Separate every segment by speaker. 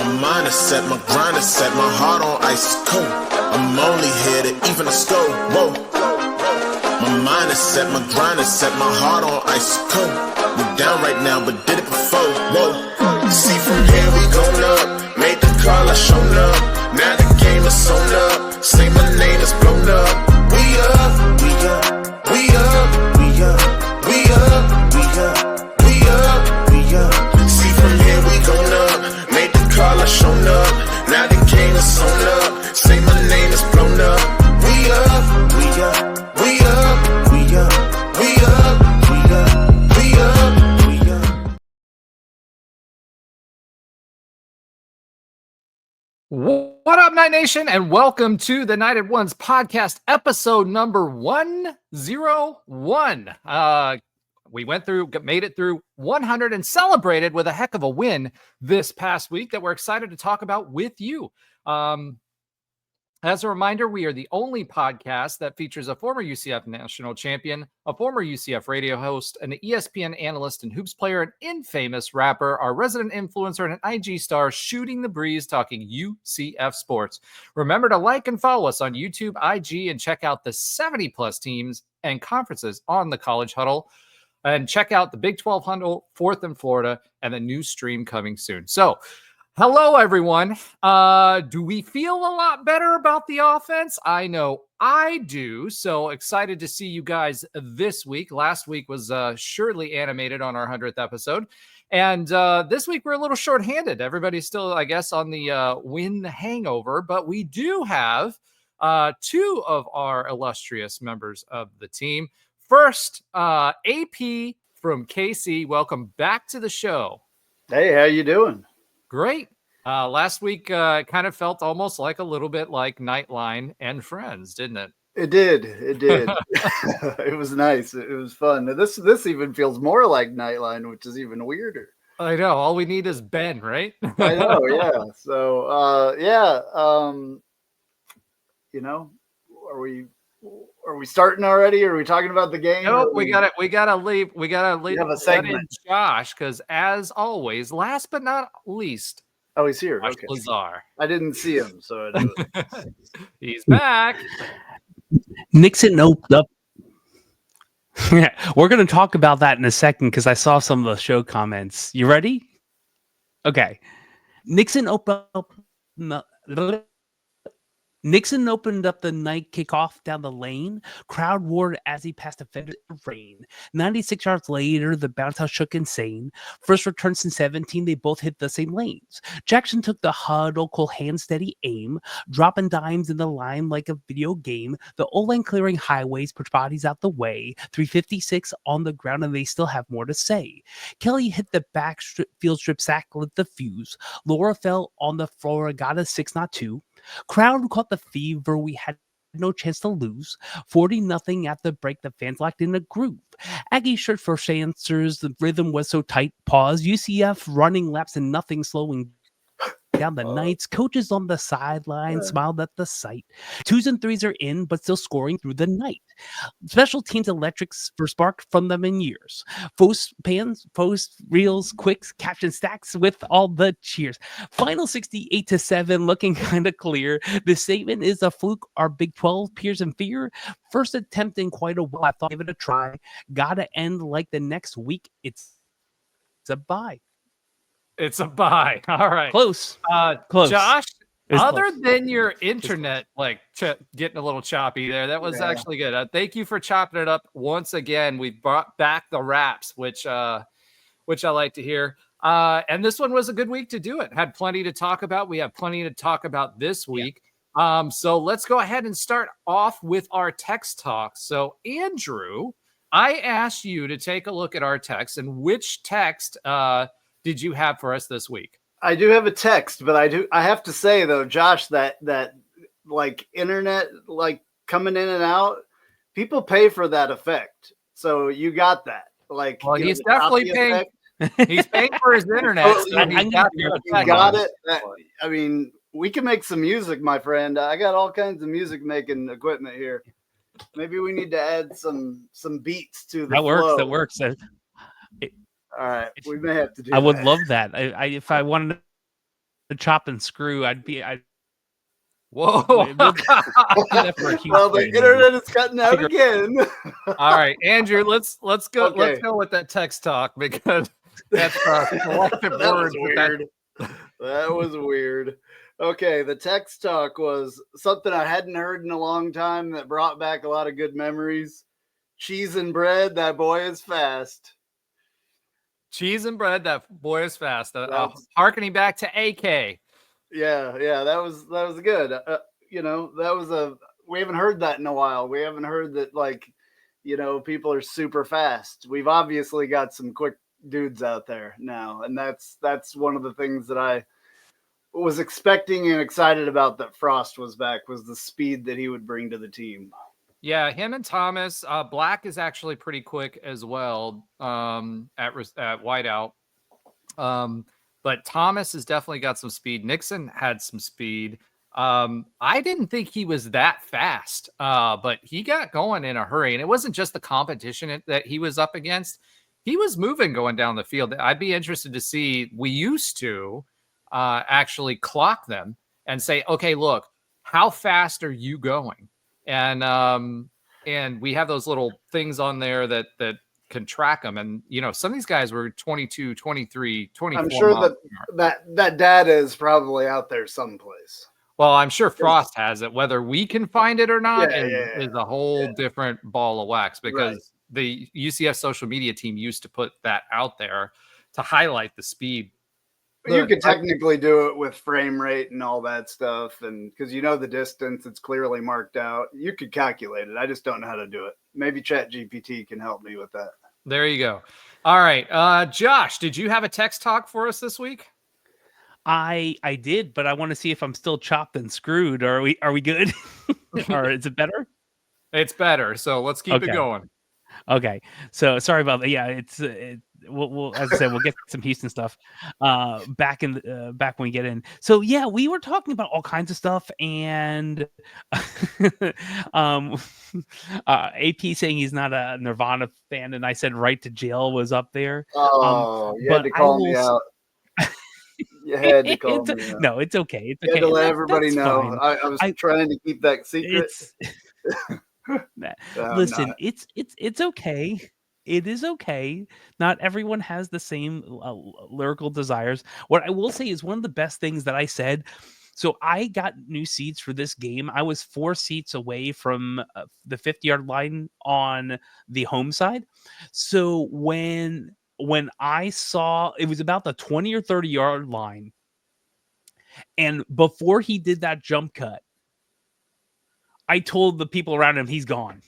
Speaker 1: My mind is set, my grind is set, my heart on ice is cold. I'm only here to even a score. Whoa. My mind is set, my grind is set, my heart on ice is cold. We down right now, but did it before. Whoa. See from here we going up. Made the call, I shown up. Now the game is sewn up. Say my name is blown up. We up, we up, we up, we up, we up, we up, we up, we up. See from here we going up. Made the call, I shown up. Now the game is sewn up. Say my name is blown up. We up, we up, we up, we up, we up, we up, we up, we up.
Speaker 2: What up, Night Nation, and welcome to the Night at Ones podcast, episode number 101. We made it through 100 and celebrated with a heck of a win this past week that we're excited to talk about with you. As a reminder, we are the only podcast that features a former UCF national champion, a former UCF radio host, an ESPN analyst and hoops player, an infamous rapper, our resident influencer, and an IG star shooting the breeze talking UCF sports. Remember to like and follow us on YouTube, IG, and check out the 70-plus teams and conferences on the College Huddle. And check out the Big 12 Huddle, 4th in Florida, and the new stream coming soon. So, hello, everyone. Do we feel a lot better about the offense? I know I do. So excited to see you guys this week. Last week was surely animated on our 100th episode. And this week we're a little shorthanded. Everybody's still, I guess, on the win hangover. But we do have two of our illustrious members of the team. First, AP from KC. Welcome back to the show.
Speaker 3: Hey, how you doing?
Speaker 2: Great. Last week kind of felt almost like a little bit like Nightline and Friends, didn't it?
Speaker 3: It did. It was nice. It was fun. This even feels more like Nightline, which is even weirder.
Speaker 2: I know. All we need is Ben, right?
Speaker 3: I know. Yeah. So are we starting already? Are we talking about the game?
Speaker 2: Nope. We gotta leave. We gotta leave.
Speaker 3: Have a segment,
Speaker 2: Josh, because as always, last but not least.
Speaker 3: Oh, he's here.
Speaker 2: Josh
Speaker 3: Okay.
Speaker 2: Lazar.
Speaker 3: I didn't see him, so I didn't.
Speaker 2: He's back.
Speaker 4: Nixon opened up. Yeah, we're going to talk about that in a second because I saw some of the show comments. You ready? Okay. Nixon opened up the night kickoff down the lane. Crowd roared as he passed defenders in the rain. 96 yards later, the bounce house shook insane. First return since 17, they both hit the same lanes. Jackson took the huddle, cool hand steady aim, dropping dimes in the line like a video game. The O-line clearing highways, push bodies out the way. 356 on the ground, and they still have more to say. Kelly hit the back field strip sack, lit the fuse. Laura fell on the floor, got a 6, not 2. Crowd caught the fever. We had no chance to lose. 40-0 at the break. The fans locked in a groove. Aggie shirt first answers. The rhythm was so tight. Pause. UCF running laps and nothing slowing down the Knights. Coaches on the sideline smiled at the sight. 2s and 3s are in, but still scoring through the night. Special teams electrics for spark from them in years. Post reels, quicks, caption stacks with all the cheers. Final 68-7, looking kind of clear. The statement is a fluke. Our Big 12 peers in fear. First attempt in quite a while. I thought, give it a try. Gotta end like the next week. It's a bye.
Speaker 2: It's a bye. All right.
Speaker 4: Close.
Speaker 2: Close. Josh,
Speaker 4: It's
Speaker 2: other
Speaker 4: close.
Speaker 2: than your internet, getting a little choppy there, that was actually good. Thank you for chopping it up once again. We brought back the raps, which I like to hear. And this one was a good week to do it. Had plenty to talk about. We have plenty to talk about this week. Yeah. So let's go ahead and start off with our text talk. So Andrew, I asked you to take a look at our text, and which text did you have for us this week?
Speaker 3: I do have a text, but I have to say though, Josh, that like internet like coming in and out, people pay for that effect. So you got that. Like,
Speaker 2: well, he's definitely paying. He's paying for his internet.
Speaker 3: Oh, so you got it. I mean, we can make some music, my friend. I got all kinds of music making equipment here. Maybe we need to add some beats to the flow.
Speaker 4: That works.
Speaker 3: All right, we may have to do.
Speaker 4: I would love that. If I wanted the chop and screw, I'd
Speaker 2: Whoa.
Speaker 3: Well, the internet is cutting out again.
Speaker 2: All right, Andrew, let's go.
Speaker 3: Okay.
Speaker 2: Let's go with that text talk because that's collective
Speaker 3: That
Speaker 2: words.
Speaker 3: was weird. That was weird. Okay, the text talk was something I hadn't heard in a long time that brought back a lot of good memories. Cheese and bread, that boy is fast.
Speaker 2: Cheese and bread, that boy is fast. Harkening back to AK.
Speaker 3: Yeah, that was good. We haven't heard that in a while. We haven't heard that, like, people are super fast. We've obviously got some quick dudes out there now, and that's one of the things that I was expecting and excited about that Frost was back, was the speed that he would bring to the team.
Speaker 2: Yeah, him and Thomas. Black is actually pretty quick as well at wideout. But Thomas has definitely got some speed. Nixon had some speed. I didn't think he was that fast, but he got going in a hurry. And it wasn't just the competition that he was up against. He was moving going down the field. I'd be interested to see. We used to actually clock them and say, okay, look, how fast are you going? And we have those little things on there that can track them. And, some of these guys were 22, 23, 24.
Speaker 3: I'm sure that data is probably out there someplace.
Speaker 2: Well, I'm sure Frost has it. Whether we can find it or not is a whole different ball of wax, because the UCF social media team used to put that out there to highlight the speed.
Speaker 3: You could technically do it with frame rate and all that stuff. And because the distance, it's clearly marked out. You could calculate it. I just don't know how to do it. Maybe ChatGPT can help me with that.
Speaker 2: There you go. All right. Josh, did you have a text talk for us this week?
Speaker 4: I did, but I want to see if I'm still chopped and screwed. Are we good? Or is it better?
Speaker 2: It's better. So let's keep it going.
Speaker 4: Okay. So sorry about that. Yeah, we'll as I said, we'll get some Houston stuff back when we get in. So yeah, we were talking about all kinds of stuff, and AP saying he's not a Nirvana fan, and I said Right to Jail was up there.
Speaker 3: You had to call me out. You had to call me out.
Speaker 4: No, it's okay. It's
Speaker 3: okay. You had to let everybody know. I was trying to keep that secret.
Speaker 4: Listen, it's okay. It is okay. Not everyone has the same lyrical desires. What I will say is one of the best things that I said. So I got new seats for this game. I was 4 seats away from the 50-yard line on the home side. So when I saw it was about the 20 or 30-yard line, and before he did that jump cut, I told the people around him he's gone.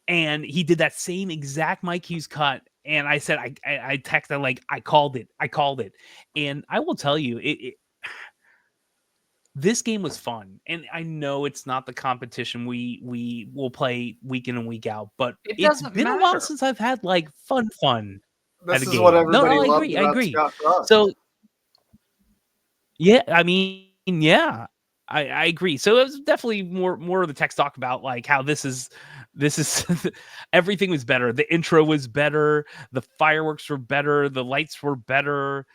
Speaker 4: And he did that same exact Mike Hughes cut. And I said, I texted like, I called it. And I will tell you, this game was fun. And I know it's not the competition we will play week in and week out, but it's been a while since I've had like fun.
Speaker 3: This is what everybody
Speaker 4: I agree. So yeah, I mean, yeah. I agree. So it was definitely more of the text talk about like how this is everything was better. The intro was better. The fireworks were better. The lights were better.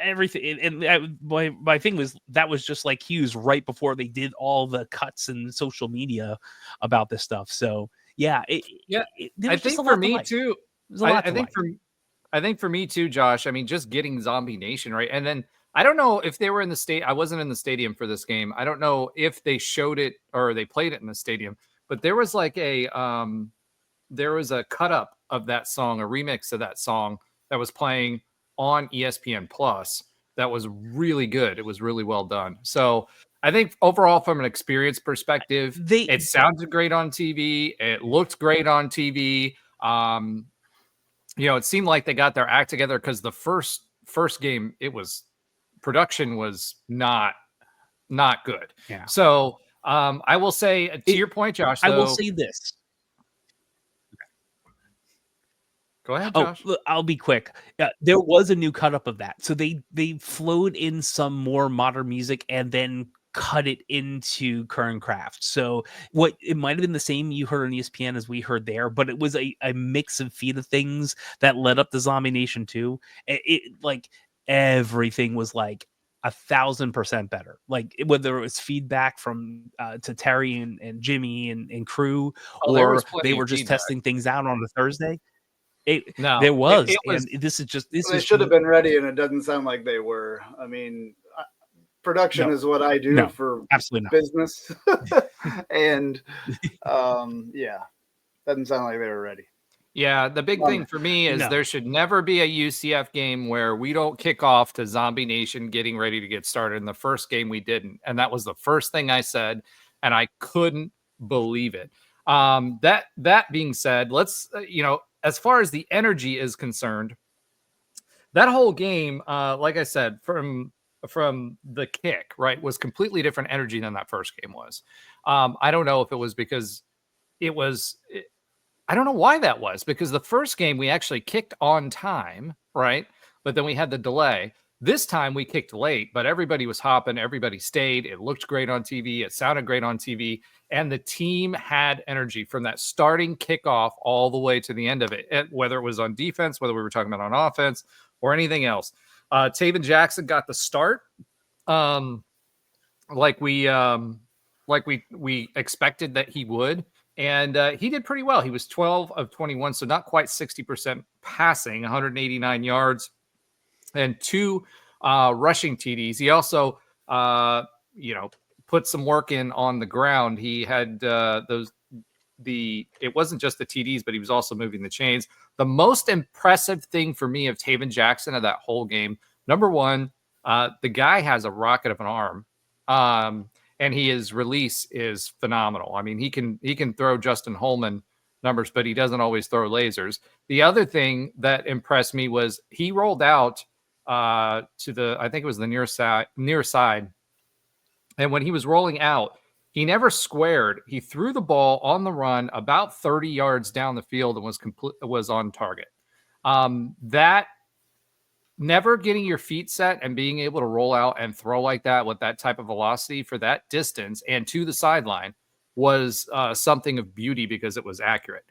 Speaker 4: Everything. And my thing was that was just like Hughes right before they did all the cuts and social media about this stuff. So yeah,
Speaker 2: I think for me too. I think for me too, Josh. I mean, just getting Zombie Nation right, and then. I don't know if they were in the state. I wasn't in the stadium for this game. I don't know if they showed it or they played it in the stadium, but there was like a cut up of that song, a remix of that song that was playing on ESPN Plus. That was really good. It was really well done. So I think overall, from an experience perspective, it sounded great on TV. It looked great on TV. It seemed like they got their act together because the first game, production was not good.
Speaker 4: Yeah.
Speaker 2: So I will say to your point, Josh,
Speaker 4: I will say this.
Speaker 2: Go ahead, Josh.
Speaker 4: I'll be quick. There was a new cut up of that. So they flowed in some more modern music and then cut it into current craft. So it might have been the same you heard on ESPN as we heard there, but it was a mix of feed of things that led up to Zombie Nation 2. It like everything was like 1,000% better. Like whether it was feedback from to Terry and Jimmy and crew, or they were just testing things out on the Thursday. There was, and this
Speaker 3: should have been ready, and it doesn't sound like they were. I mean, production is what I do for business, and doesn't sound like they were ready.
Speaker 2: Yeah, the big thing for me is there should never be a UCF game where we don't kick off to Zombie Nation getting ready to get started. In the first game, we didn't. And that was the first thing I said, and I couldn't believe it. That being said, let's, as far as the energy is concerned, that whole game, like I said, from the kick, right, was completely different energy than that first game was. I don't know if it was because I don't know why that was, because the first game we actually kicked on time, right? But then we had the delay. This time we kicked late, but everybody was hopping. Everybody stayed. It looked great on TV. It sounded great on TV. And the team had energy from that starting kickoff all the way to the end of it, whether it was on defense, whether we were talking about on offense or anything else. Taven Jackson got the start like we expected that he would. And he did pretty well. He was 12 of 21, so not quite 60% passing, 189 yards, and 2 rushing TDs. He also, put some work in on the ground. He had it wasn't just the TDs, but he was also moving the chains. The most impressive thing for me of Taven Jackson of that whole game, number one, the guy has a rocket of an arm. And his release is phenomenal. I mean, he can throw Justin Holman numbers, but he doesn't always throw lasers. The other thing that impressed me was he rolled out to I think it was the near side. And when he was rolling out, he never squared. He threw the ball on the run about 30 yards down the field and was on target. That never getting your feet set and being able to roll out and throw like that with that type of velocity for that distance and to the sideline was something of beauty because it was accurate.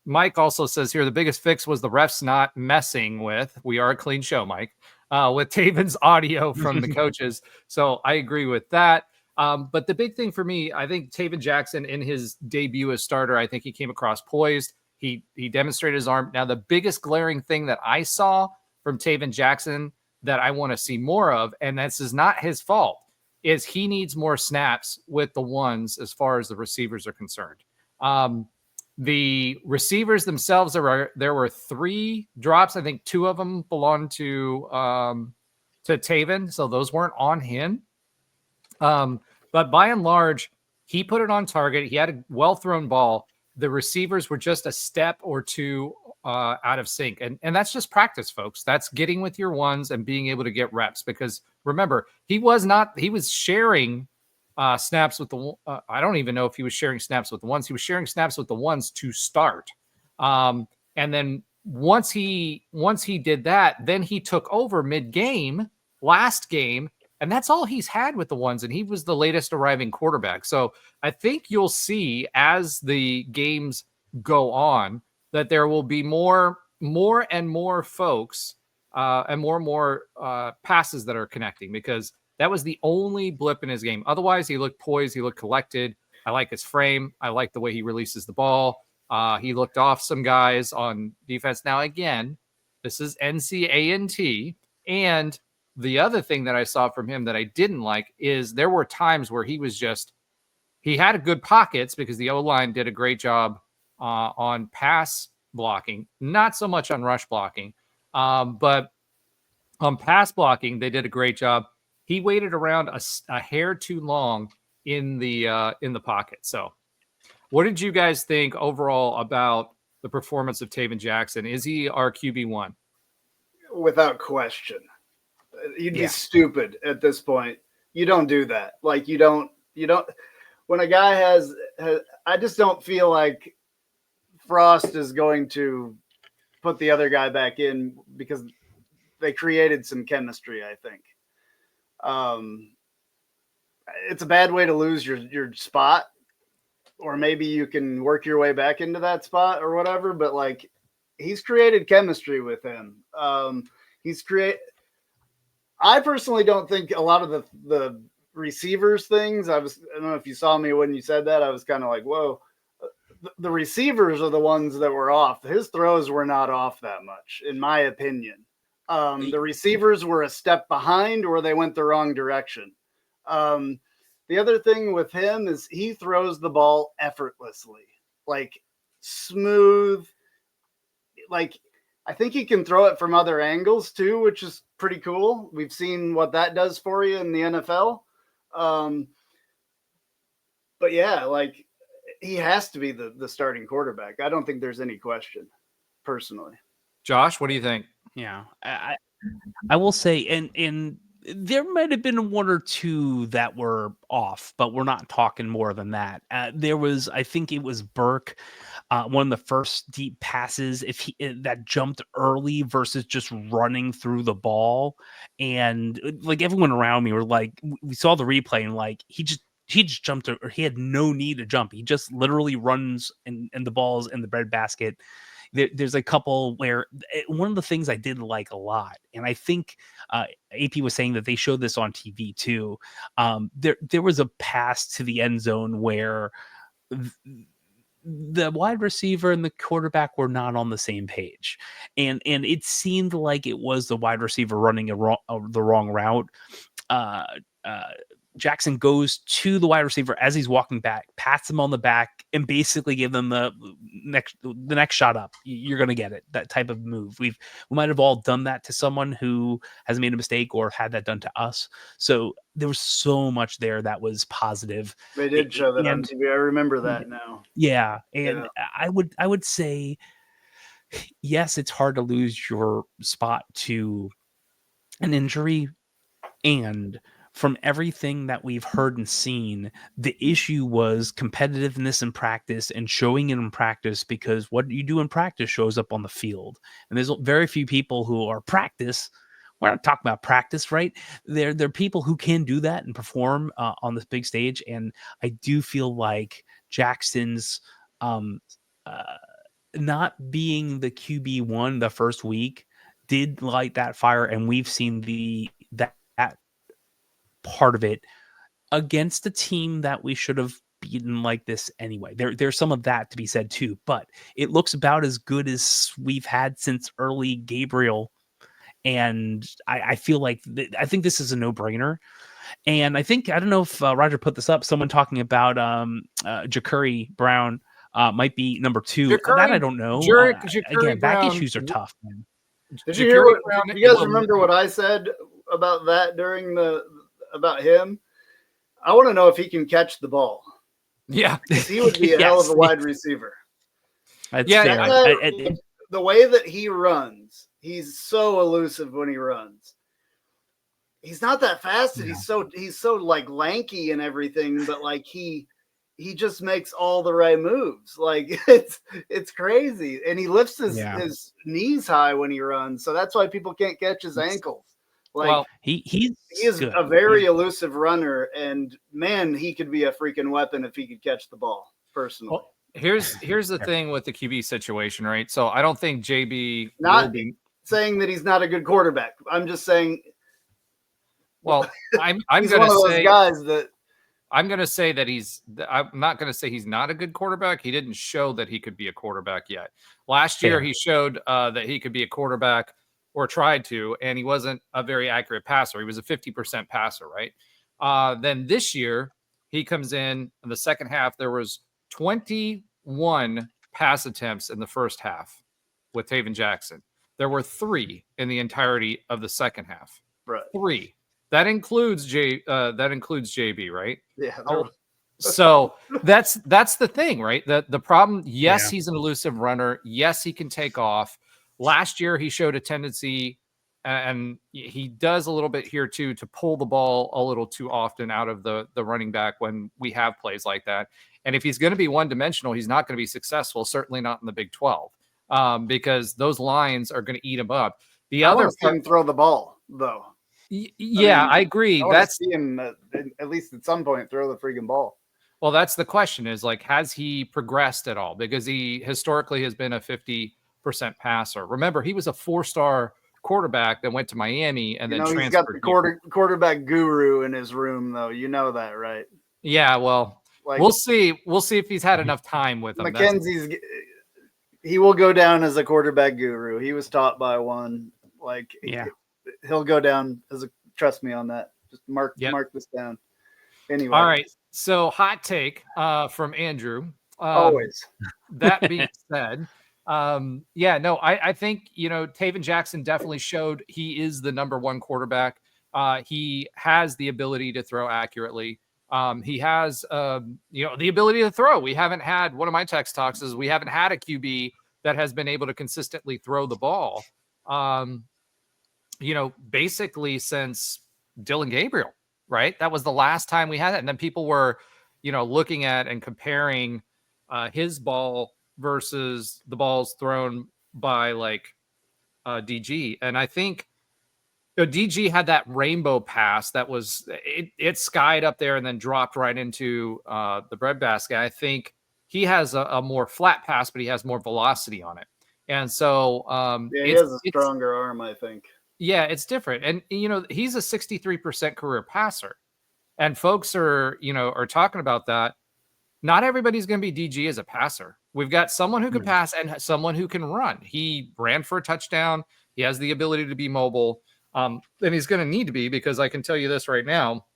Speaker 2: Mike also says here, the biggest fix was the refs not messing with, we are a clean show, Mike, with Taven's audio from the coaches. So I agree with that. But the big thing for me, I think Taven Jackson in his debut as starter, I think he came across poised. He demonstrated his arm. Now, the biggest glaring thing that I saw from Taven Jackson that I want to see more of, and this is not his fault, is he needs more snaps with the ones as far as the receivers are concerned. The receivers themselves, there were 3 drops. I think 2 of them belonged to Taven, so those weren't on him. But by and large, he put it on target. He had a well-thrown ball. The receivers were just a step or 2 out of sync. And that's just practice, folks. That's getting with your ones and being able to get reps. Because remember, he was sharing snaps with the I don't even know if he was sharing snaps with the ones. He was sharing snaps with the ones to start. And then once he did that, then he took over mid-game, last game. And that's all he's had with the ones, and he was the latest arriving quarterback. So I think you'll see as the games go on that there will be more and more folks and more passes that are connecting, because that was the only blip in his game. Otherwise, he looked poised. He looked collected. I like his frame. I like the way he releases the ball. He looked off some guys on defense. Now, again, this is NCANT, and the other thing that I saw from him that I didn't like is there were times where he had a good pockets because the O-line did a great job on pass blocking, not so much on rush blocking. But on pass blocking, they did a great job. He waited around a hair too long in the pocket. So what did you guys think overall about the performance of Taven Jackson? Is he our QB1?
Speaker 3: Without question. You'd be stupid at this point. You don't do that. Like you don't, when a guy has, I just don't feel like Frost is going to put the other guy back in because they created some chemistry, I think. It's a bad way to lose your spot, or maybe you can work your way back into that spot or whatever. But like, he's created chemistry with him. I personally don't think a lot of the receivers things. I don't know if you saw me when you said that. I was kind of like, whoa. The receivers are the ones that were off. His throws were not off that much, in my opinion. The receivers were a step behind, or they went the wrong direction. The other thing with him is he throws the ball effortlessly, like smooth. Like, I think he can throw it from other angles too, which is pretty cool. We've seen what that does for you in the NFL. But yeah, like, he has to be the starting quarterback. I don't think there's any question, personally.
Speaker 2: Josh, what do you think?
Speaker 4: Yeah, I will say, and there might have been one or two that were off, but we're not talking more than that. There was, I think it was Burke, one of the first deep passes that jumped early versus just running through the ball, and like everyone around me were like, we saw the replay and like he just jumped, or he had no need to jump. He just literally runs and the ball's in the breadbasket. There's a couple where one of the things I did like a lot, and I think AP was saying that they showed this on TV too. There was a pass to the end zone where the wide receiver and the quarterback were not on the same page, and it seemed like it was the wide receiver running the wrong route. Jackson goes to the wide receiver as he's walking back, pats him on the back, and basically give them the next shot up. You're going to get it. That type of move. We might have all done that to someone who has made a mistake or had that done to us. So there was so much there that was positive.
Speaker 3: They did show that on TV. I remember that now.
Speaker 4: Yeah, and I would say, yes, it's hard to lose your spot to an injury, and from everything that we've heard and seen, the issue was competitiveness in practice and showing it in practice, because what you do in practice shows up on the field. And there's very few people who are practice. We're not talking about practice, right? There are people who can do that and perform on this big stage. And I do feel like Jackson's not being the QB1 the first week did light that fire. And we've seen that part of it against a team that we should have beaten like this anyway. There's some of that to be said too, but it looks about as good as we've had since early Gabriel. And I feel like I think this is a no-brainer. And I don't know if Roger put this up, someone talking about Jacurri Brown might be number 2. That I don't know. Again, back issues are tough, man.
Speaker 3: Did you hear you guys remember what I said about that about him? I want to know if he can catch the ball.
Speaker 2: Yeah.
Speaker 3: He would be a hell of a wide receiver.
Speaker 4: The
Speaker 3: way that he runs, he's so elusive when he runs. He's not that fast, and he's so like lanky and everything, but like he just makes all the right moves. Like it's crazy. And he lifts his knees high when he runs. So that's why people can't catch his ankles. Like,
Speaker 4: he
Speaker 3: is
Speaker 4: good.
Speaker 3: A very elusive runner, and man, he could be a freaking weapon if he could catch the ball. Personally,
Speaker 2: well, here's the thing with the QB situation, right? So I don't think JB
Speaker 3: not saying that he's not a good quarterback. I'm just saying.
Speaker 2: Well, I'm
Speaker 3: he's
Speaker 2: going
Speaker 3: one
Speaker 2: to
Speaker 3: of those
Speaker 2: say
Speaker 3: guys that
Speaker 2: I'm going to say that I'm not going to say he's not a good quarterback. He didn't show that he could be a quarterback yet. Last year, he showed that he could be a quarterback, or tried to, and he wasn't a very accurate passer. He was a 50% passer, right? Then this year, he comes in the second half. There was 21 pass attempts in the first half with Taven Jackson. There were 3 in the entirety of the second half.
Speaker 3: Right.
Speaker 2: 3. That includes JB, right?
Speaker 3: Yeah.
Speaker 2: So that's the thing, right? The problem, yes, he's an elusive runner. Yes, he can take off. Last year, he showed a tendency, and he does a little bit here too, to pull the ball a little too often out of the running back when we have plays like that. And if he's going to be one-dimensional, he's not going to be successful, certainly not in the Big 12, because those lines are going to eat him up. The
Speaker 3: I
Speaker 2: other
Speaker 3: want to see him throw the ball, though.
Speaker 2: I agree.
Speaker 3: That's see him at least at some point throw the freaking ball.
Speaker 2: Well, that's the question, is like, has he progressed at all? Because he historically has been a 50 passer. Remember, he was a 4-star quarterback that went to Miami and then transferred.
Speaker 3: He's got the quarterback guru in his room, though. You know that, right?
Speaker 2: Yeah, well, we'll see. We'll see if he's had enough time with him.
Speaker 3: He will go down as a quarterback guru. He was taught by one. He'll go down trust me on that. Just mark this down. Anyway.
Speaker 2: All right. So hot take from Andrew.
Speaker 3: Always.
Speaker 2: That being said, I think, Taven Jackson definitely showed he is the number one quarterback. He has the ability to throw accurately. He has, the ability to throw. We haven't had, one of my text talks is we haven't had a QB that has been able to consistently throw the ball, basically since Dylan Gabriel, right? That was the last time we had it. And then people were, looking at and comparing his ball versus the balls thrown by DG. And I think DG had that rainbow pass that was it skied up there and then dropped right into the breadbasket. I think he has a more flat pass, but he has more velocity on it. And so
Speaker 3: he has a stronger arm, I think.
Speaker 2: Yeah, it's different. And he's a 63% career passer. And folks are talking about that. Not everybody's going to be DG as a passer. We've got someone who can pass and someone who can run. He ran for a touchdown. He has the ability to be mobile. And he's going to need to be, because I can tell you this right now.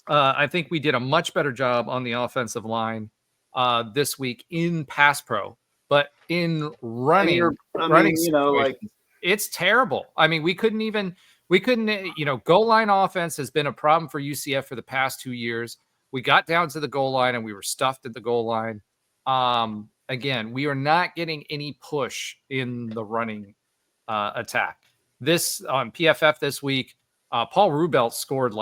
Speaker 2: I think we did a much better job on the offensive line this week in pass pro, but in running, it's terrible. I mean, we couldn't, goal line offense has been a problem for UCF for the past 2 years. We got down to the goal line and we were stuffed at the goal line. Again, we are not getting any push in the running attack. This on PFF this week, Paul Rubelt scored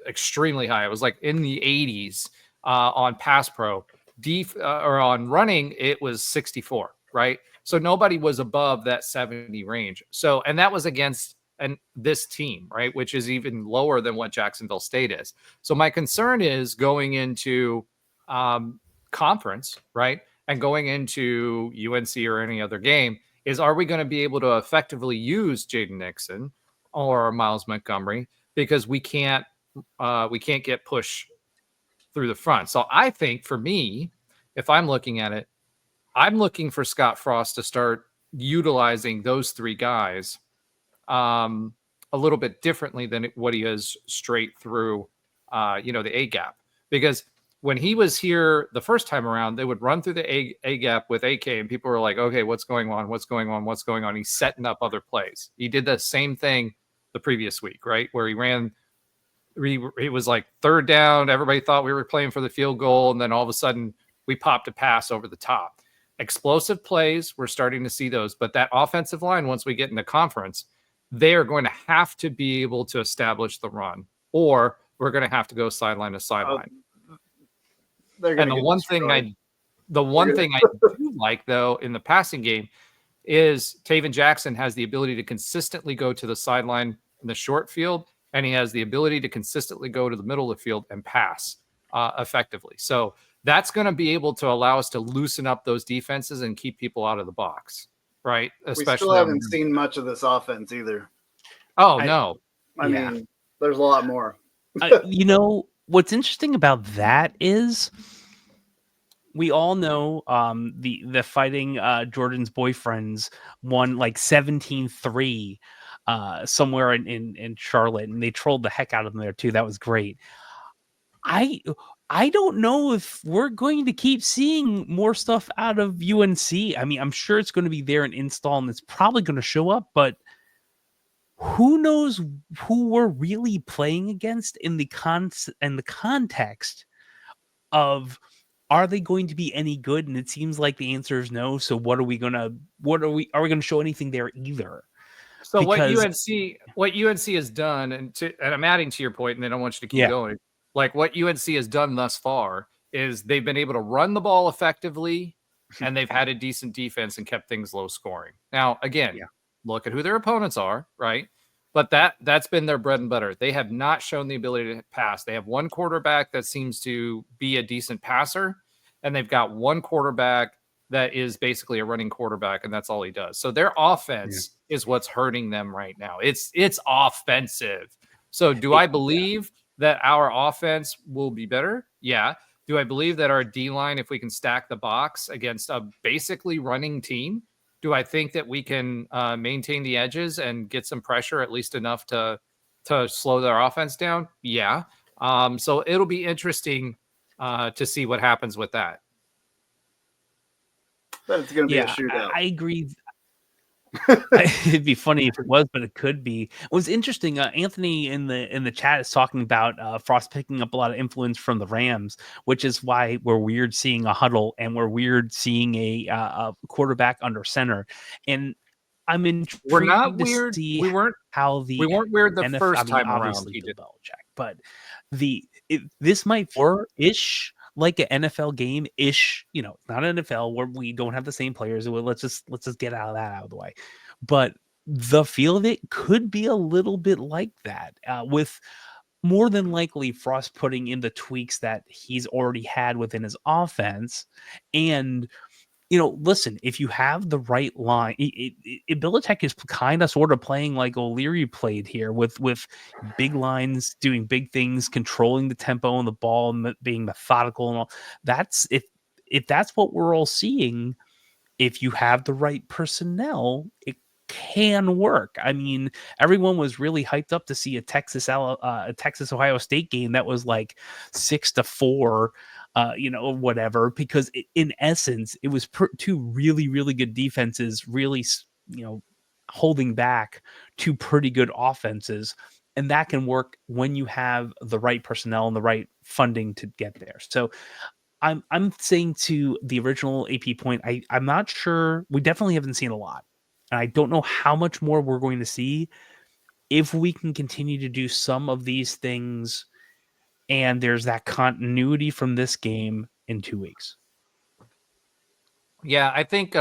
Speaker 2: extremely high. It was in the 80s on pass pro. Or on running, it was 64, right? So nobody was above that 70 range. So, and that was against this team, right, which is even lower than what Jacksonville State is. So my concern is going into conference, right, and going into UNC or any other game, is are we going to be able to effectively use Jaden Nixon or Miles Montgomery, because we can't get push through the front. So I think for me, if I'm looking at it, I'm looking for Scottfrost to start utilizing those three guys a little bit differently than what he is straight through, the A gap. Because when he was here the first time around, they would run through the A gap with AK, and people were like, okay, what's going on? What's going on? What's going on? He's setting up other plays. He did the same thing the previous week, right? Where he ran, it was third down. Everybody thought we were playing for the field goal. And then all of a sudden we popped a pass over the top. Explosive plays, we're starting to see those. But that offensive line, once we get into conference, they are going to have to be able to establish the run, or we're going to have to go sideline to sideline. And the one thing I do like, though, in the passing game is Taven Jackson has the ability to consistently go to the sideline in the short field, and he has the ability to consistently go to the middle of the field and pass effectively. So that's going to be able to allow us to loosen up those defenses and keep people out of the box, right? Especially
Speaker 3: we still haven't seen much of this offense either.
Speaker 2: Oh, no.
Speaker 3: I mean, there's a lot more.
Speaker 4: What's interesting about that is we all know the Fighting Jordan's boyfriends won 17-3 somewhere in Charlotte, and they trolled the heck out of them there too. That was great. I don't know if we're going to keep seeing more stuff out of UNC. I mean, I'm sure it's going to be there and install, and it's probably going to show up, but who knows who we're really playing against in the context of, are they going to be any good? And it seems like the answer is no. So are we going to show anything there either?
Speaker 2: So what UNC has done, and I'm adding to your point, and then I want you to keep going. What UNC has done thus far is they've been able to run the ball effectively, and they've had a decent defense and kept things low scoring. Now, again, look at who their opponents are, right? But that's been their bread and butter. They have not shown the ability to pass. They have one quarterback that seems to be a decent passer, and they've got one quarterback that is basically a running quarterback, and that's all he does. So their offense is what's hurting them right now. It's offensive. So do I believe that our offense will be better? Yeah. Do I believe that our D-line, if we can stack the box against a basically running team, do I think that we can maintain the edges and get some pressure, at least enough to slow their offense down? Yeah. So it'll be interesting to see what happens with that.
Speaker 3: That's going to be a shootout.
Speaker 4: I agree. It'd be funny if it was, but it could be. It was interesting. Anthony in the chat is talking about Frost picking up a lot of influence from the Rams, which is why we're weird seeing a huddle and we're weird seeing a quarterback under center. And I'm intrigued.
Speaker 2: We're not weird.
Speaker 4: See
Speaker 2: we weren't weird the
Speaker 4: NFL,
Speaker 2: first time around.
Speaker 4: Obviously, Bill Belichick, but this might ish. Like an NFL game-ish, not NFL where we don't have the same players. Well, let's just get out of the way. But the feel of it could be a little bit like that, with more than likely Frost putting in the tweaks that he's already had within his offense. And listen, if you have the right line, Belichick is kind of sort of playing like O'Leary played here with big lines, doing big things, controlling the tempo on the ball, and being methodical and all. That's if that's what we're all seeing. If you have the right personnel, it can work. I mean, everyone was really hyped up to see a Texas Ohio State game that was like 6-4. Whatever, because in essence, it was two really, really good defenses, really, holding back two pretty good offenses. And that can work when you have the right personnel and the right funding to get there. So I'm saying to the original AP point, I'm not sure. We definitely haven't seen a lot. And I don't know how much more we're going to see if we can continue to do some of these things. And there's that continuity from this game in 2 weeks.
Speaker 2: Yeah, I think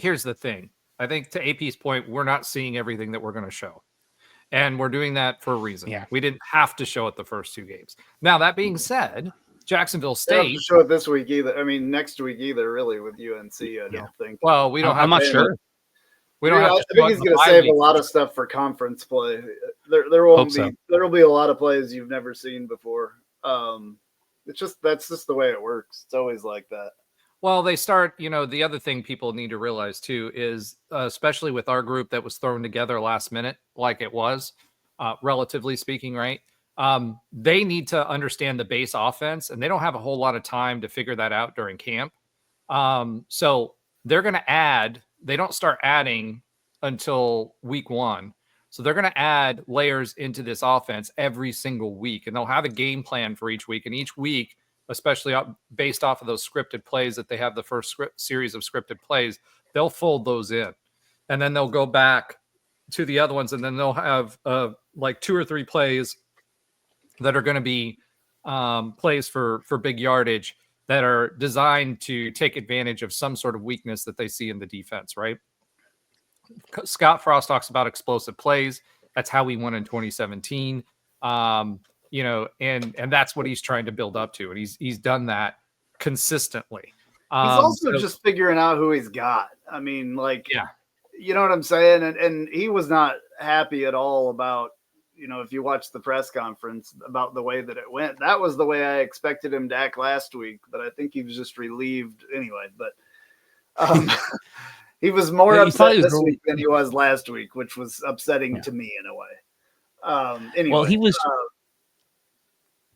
Speaker 2: here's the thing. I think to AP's point, we're not seeing everything that we're going to show. And we're doing that for a reason. Yeah. We didn't have to show it the first 2 games. Now, that being said, Jacksonville State.
Speaker 3: Don't have to show it this week either. I mean, next week either, really, with UNC, I don't think.
Speaker 2: Well, we don't have
Speaker 4: I'm not sure.
Speaker 2: We don't have
Speaker 3: I think he's going to save a lot of stuff for conference play. There will be a lot of plays you've never seen before. That's just the way it works. It's always like that.
Speaker 2: Well, they start, the other thing people need to realize too is, especially with our group that was thrown together last minute, like it was, relatively speaking, right? They need to understand the base offense, and they don't have a whole lot of time to figure that out during camp. So they're going to add. They don't start adding until week 1. So they're going to add layers into this offense every single week, and they'll have a game plan for each week. And each week, especially based off of those scripted plays that they have the first series of scripted plays, they'll fold those in. And then they'll go back to the other ones, and then they'll have like 2 or 3 plays that are going to be plays for big yardage that are designed to take advantage of some sort of weakness that they see in the defense, right? Scottfrost talks about explosive plays. That's how we won in 2017. And that's what he's trying to build up to. And he's done that consistently.
Speaker 3: He's also just figuring out who he's got. I mean, you know what I'm saying? And he was not happy at all about, if you watch the press conference, about the way that it went. That was the way I expected him to act last week, but I think he was just relieved anyway. But he was more upset this week than he was last week, which was upsetting to me in a way. Anyway,
Speaker 4: well, he was.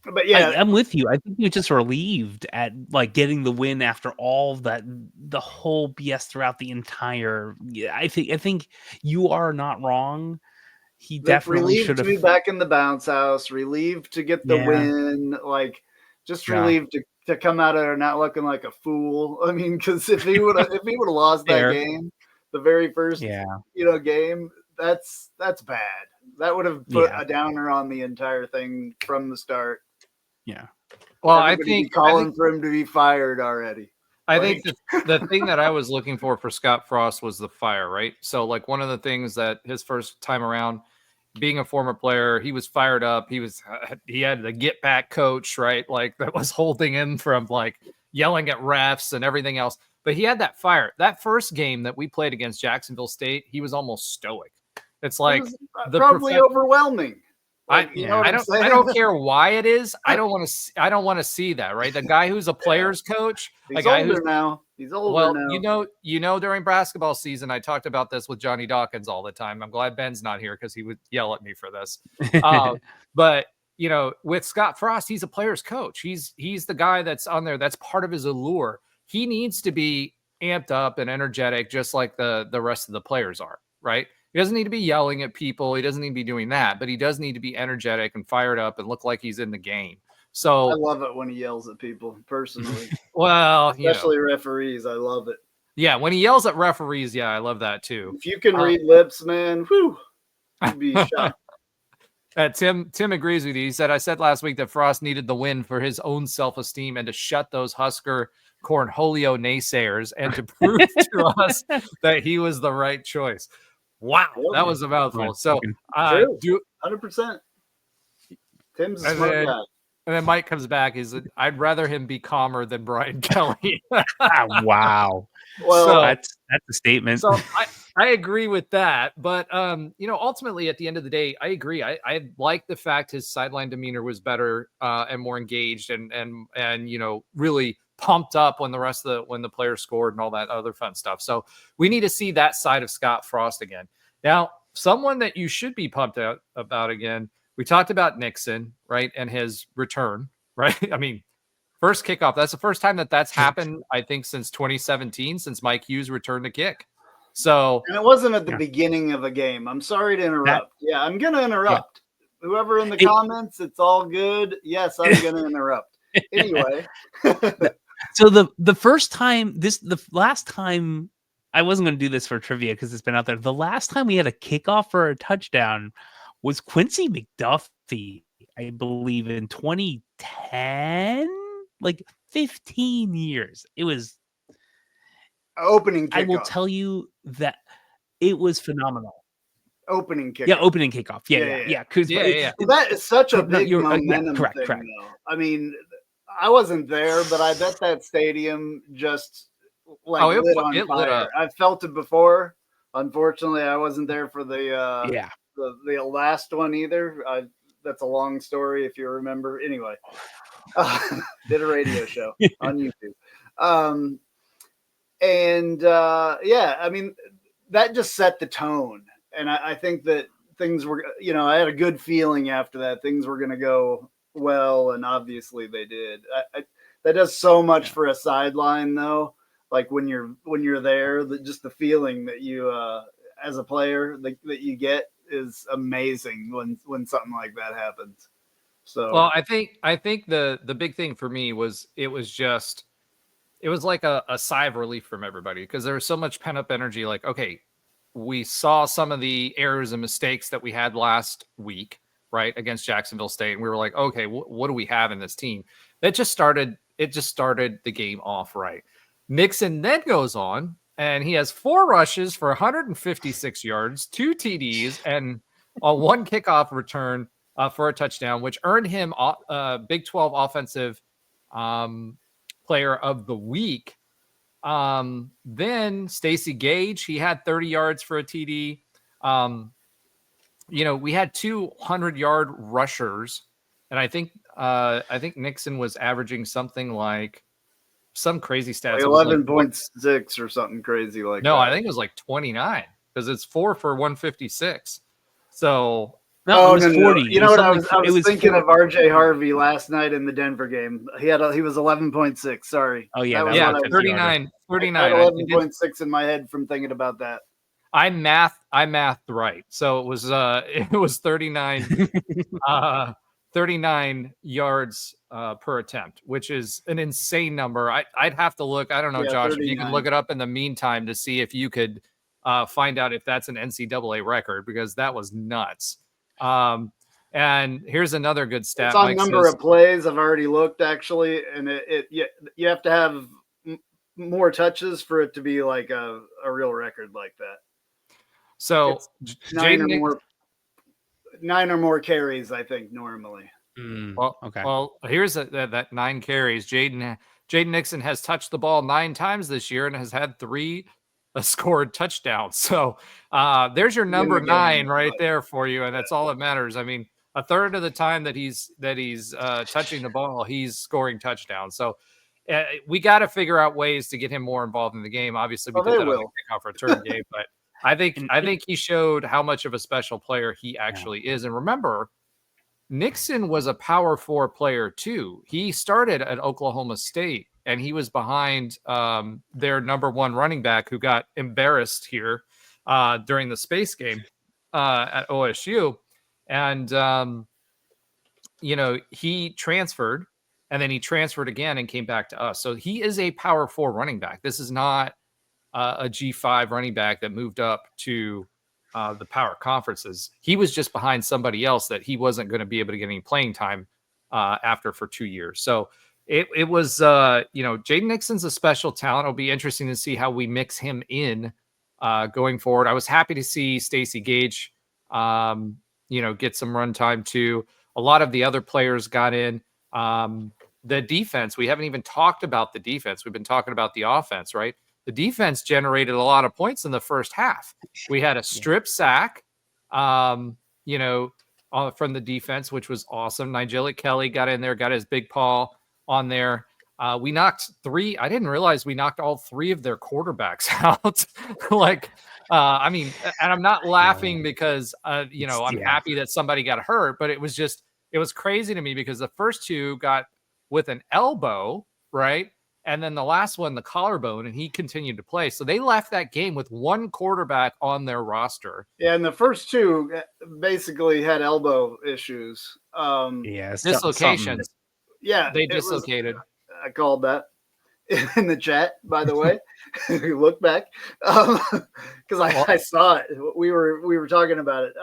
Speaker 3: But yeah,
Speaker 4: I'm with you. I think he was just relieved at getting the win after all that, the whole BS throughout the entire. I think you are not wrong. He definitely should have
Speaker 3: been back in the bounce house, relieved to get the win, relieved to come out of there not looking like a fool. I mean, because if he would have lost that game, the very first game, that's bad. That would have put a downer on the entire thing from the start.
Speaker 4: Yeah.
Speaker 2: Well,
Speaker 3: Everybody calling for him to be fired already.
Speaker 2: I think the thing that I was looking for Scottfrost was the fire, right? So one of the things that his first time around, being a former player, he was fired up. He had the get back coach, right? That was holding him from yelling at refs and everything else. but he had that fire. That first game that we played against Jacksonville State, he was almost stoic. It's like
Speaker 3: probably overwhelming. Like,
Speaker 2: I don't care why it is. I don't want to see that, right? The guy who's a player's coach,
Speaker 3: he's older now. He's older now.
Speaker 2: You know, during basketball season, I talked about this with Johnny Dawkins all the time. I'm glad Ben's not here because he would yell at me for this. But you know, with Scottfrost, he's a player's coach. He's the guy that's on there. That's part of his allure. He needs to be amped up and energetic, just like the rest of the players are, right? He doesn't need to be yelling at people. He doesn't need to be doing that, but he does need to be energetic and fired up and look like he's in the game. So
Speaker 3: I love it when he yells at people personally.
Speaker 2: Well,
Speaker 3: especially referees. I love it.
Speaker 2: Yeah, when he yells at referees, yeah, I love that too.
Speaker 3: If you can read lips, man, whew, you'd be shocked.
Speaker 2: Tim agrees with you. He said, I said last week that Frost needed the win for his own self-esteem and to shut those Husker cornholio naysayers and to prove to us that he was the right choice. Wow, that was a mouthful. So,
Speaker 3: 100%. Tim's a smart guy.
Speaker 2: And then Mike comes back. He's like, I'd rather him be calmer than Brian Kelly.
Speaker 4: Wow.
Speaker 3: Well,
Speaker 4: so that's a statement.
Speaker 2: So I agree with that. But, you know, ultimately at the end of the day, I agree. I like the fact his sideline demeanor was better and more engaged and, you know, really pumped up when the players scored and all that other fun stuff. So we need to see that side of Scottfrost again. Now, someone that you should be pumped out about again, we talked about Nixon, right? And his return, right? I mean, first kickoff. That's the first time that's happened, I think, since 2017, since Mike Hughes returned to kick. So,
Speaker 3: and it wasn't at the beginning of a game. I'm sorry to interrupt. I'm going to interrupt. Yeah. Whoever in the comments, it's all good. Yes, I'm going to interrupt. Anyway.
Speaker 4: So the first time, the last time, I wasn't going to do this for trivia because it's been out there. The last time we had a kickoff for a touchdown was Quincy McDuffie, I believe, in 2010, like 15 years. It was
Speaker 3: opening kickoff.
Speaker 4: I will tell you that it was phenomenal.
Speaker 3: Opening kickoff.
Speaker 4: Yeah, opening kickoff. Yeah.
Speaker 3: That is such a big momentum
Speaker 4: correct.
Speaker 3: Though. I mean, I wasn't there, but I bet that stadium just lit on fire. I've felt it before. Unfortunately, I wasn't there for the last one either. That's a long story if you remember. Anyway, did a radio show on YouTube. I mean, that just set the tone. And I think that things were, you know, I had a good feeling after that. Things were going to go well, and obviously they did. That does so much for a sideline, though. Like when you're there, just the feeling that you, as a player, that you get is amazing when something like that happens. So,
Speaker 2: well, I think the big thing for me was it was like a sigh of relief from everybody because there was so much pent up energy. Like, okay, we saw some of the errors and mistakes that we had last week, right, against Jacksonville State, and we were like, okay, what do we have in this team? It just started the game off right. Nixon then goes on, and he has 4 rushes for 156 yards, 2 TDs, and one kickoff return for a touchdown, which earned him Big 12 Offensive Player of the Week. Then Stacey Gage, he had 30 yards for a TD. You know, we had 200-yard rushers, and I think Nixon was averaging something like some crazy stats.
Speaker 3: Like 11.6 or something crazy like that.
Speaker 2: No, I think it was like 29 because it's 4 for 156. So
Speaker 4: no, it was 40.
Speaker 3: You know what I was thinking of RJ Harvey last night in the Denver game. He was 11.6. Sorry.
Speaker 4: Oh yeah,
Speaker 2: 39.
Speaker 3: I had 11.6 in my head from thinking about that.
Speaker 2: I mathed right. So it was 39 39 yards per attempt, which is an insane number. I'd have to look. I don't know, Josh, 39. If you can look it up in the meantime to see if you could find out if that's an NCAA record, because that was nuts. And here's another good stat.
Speaker 3: It's on Mike number of plays. I've already looked actually, and you have to have more touches for it to be like a real record like that.
Speaker 2: So
Speaker 3: 9 or more carries, I think, normally.
Speaker 2: Well, here's that 9 carries. Jaden Jaden Nixon has touched the ball 9 times this year and has had 3 scored touchdowns. So there's your number 9 right there for you, and that's all that matters. I mean, a third of the time that he's touching the ball, he's scoring touchdowns. So we got to figure out ways to get him more involved in the game. Obviously, we did that on the kickoff return game, but I think he showed how much of a special player he actually is. And remember, Nixon was a Power 4 player too. He started at Oklahoma State, and he was behind their number 1 running back who got embarrassed here during the space game at OSU. And, he transferred, and then he transferred again and came back to us. So he is a Power 4 running back. This is not a G5 running back that moved up to the power conferences. He was just behind somebody else that he wasn't going to be able to get any playing time after for 2 years. So it was, Jaden Nixon's a special talent. It'll be interesting to see how we mix him in going forward. I was happy to see Stacey Gage, get some run time too. A lot of the other players got in. The defense, we haven't even talked about the defense. We've been talking about the offense, right? The defense generated a lot of points in the first half. We had a strip sack, from the defense, which was awesome. Nigel Kelly got in there, got his big paw on there. We knocked 3. I didn't realize we knocked all 3 of their quarterbacks out. And I'm not laughing because, I'm happy that somebody got hurt, but it was crazy to me because the first 2 got with an elbow, right? And then the last one, the collarbone, and he continued to play. So they left that game with 1 quarterback on their roster.
Speaker 3: Yeah, and the first 2 basically had elbow issues.
Speaker 2: Dislocations.
Speaker 3: Yeah.
Speaker 2: They dislocated.
Speaker 3: I called that in the chat, by the way. Look back. Because I saw it. We were talking about it.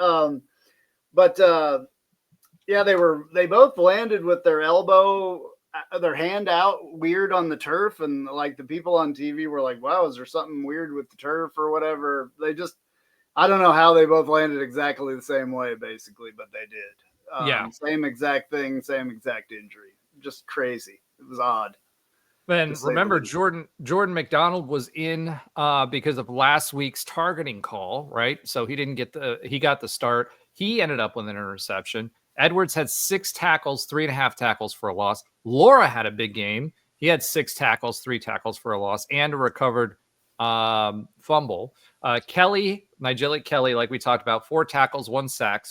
Speaker 3: They both landed with their elbow, their hand out weird on the turf, and like the people on TV were like, wow, is there something weird with the turf or whatever? I don't know how they both landed exactly the same way, basically, but they did. Same exact thing, same exact injury. Just crazy. It was odd.
Speaker 2: And remember, Jordan McDonald was in because of last week's targeting call, right? So he got the start. He ended up with an interception. Edwards had 6 tackles, 3.5 tackles for a loss. Laura had a big game. He had 6 tackles, 3 tackles for a loss, and a recovered fumble. Nigel Kelly, like we talked about, 4 tackles, 1 sack,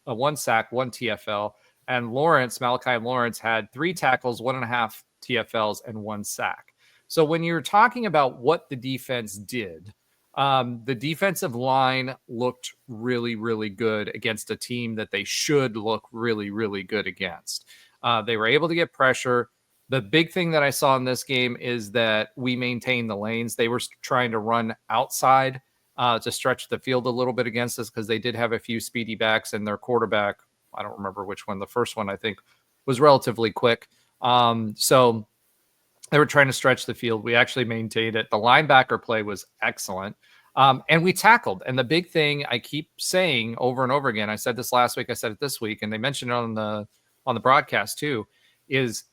Speaker 2: 1 TFL. And Malachi Lawrence had 3 tackles, 1.5 TFLs, and 1 sack. So when you're talking about what the defense did, the defensive line looked really, really good against a team that they should look really, really good against. They were able to get pressure. The big thing that I saw in this game is that we maintained the lanes. They were trying to run outside to stretch the field a little bit against us because they did have a few speedy backs, and their quarterback, I don't remember which one, the first one I think was relatively quick. So they were trying to stretch the field. We actually maintained it. The linebacker play was excellent. And we tackled. And the big thing I keep saying over and over again, I said this last week, I said it this week, and they mentioned it on the broadcast too, is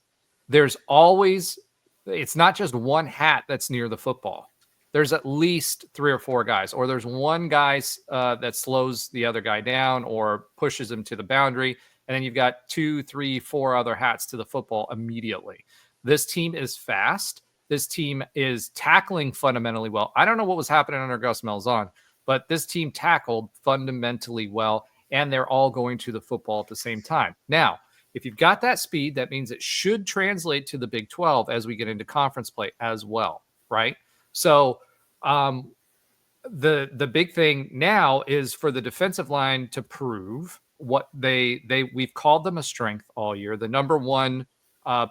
Speaker 2: there's always, it's not just one hat that's near the football. There's at least 3 or 4 guys, or there's one guy that slows the other guy down or pushes him to the boundary. And then you've got 2, 3, 4 other hats to the football immediately. This team is fast. This team is tackling fundamentally well. I don't know what was happening under Gus Malzahn, but this team tackled fundamentally well, and they're all going to the football at the same time. Now, if you've got that speed, that means it should translate to the Big 12 as we get into conference play as well, right? So the big thing now is for the defensive line to prove what we've called them a strength all year, the number 1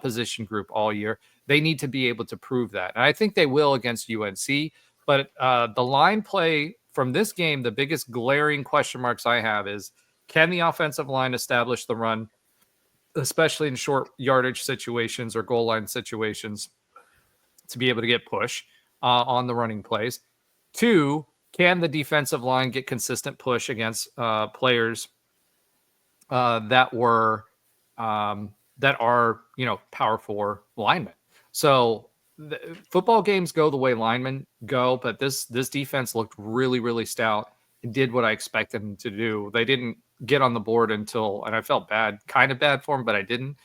Speaker 2: position group all year. They need to be able to prove that. And I think they will against UNC. But the line play from this game, the biggest glaring question marks I have is, can the offensive line establish the run, especially in short yardage situations or goal line situations, to be able to get push on the running plays? 2, can the defensive line get consistent push against players that are, Power 4 linemen? So football games go the way linemen go, but this defense looked really, really stout and did what I expected them to do. They didn't get on the board until, and I felt kind of bad for them, but I didn't.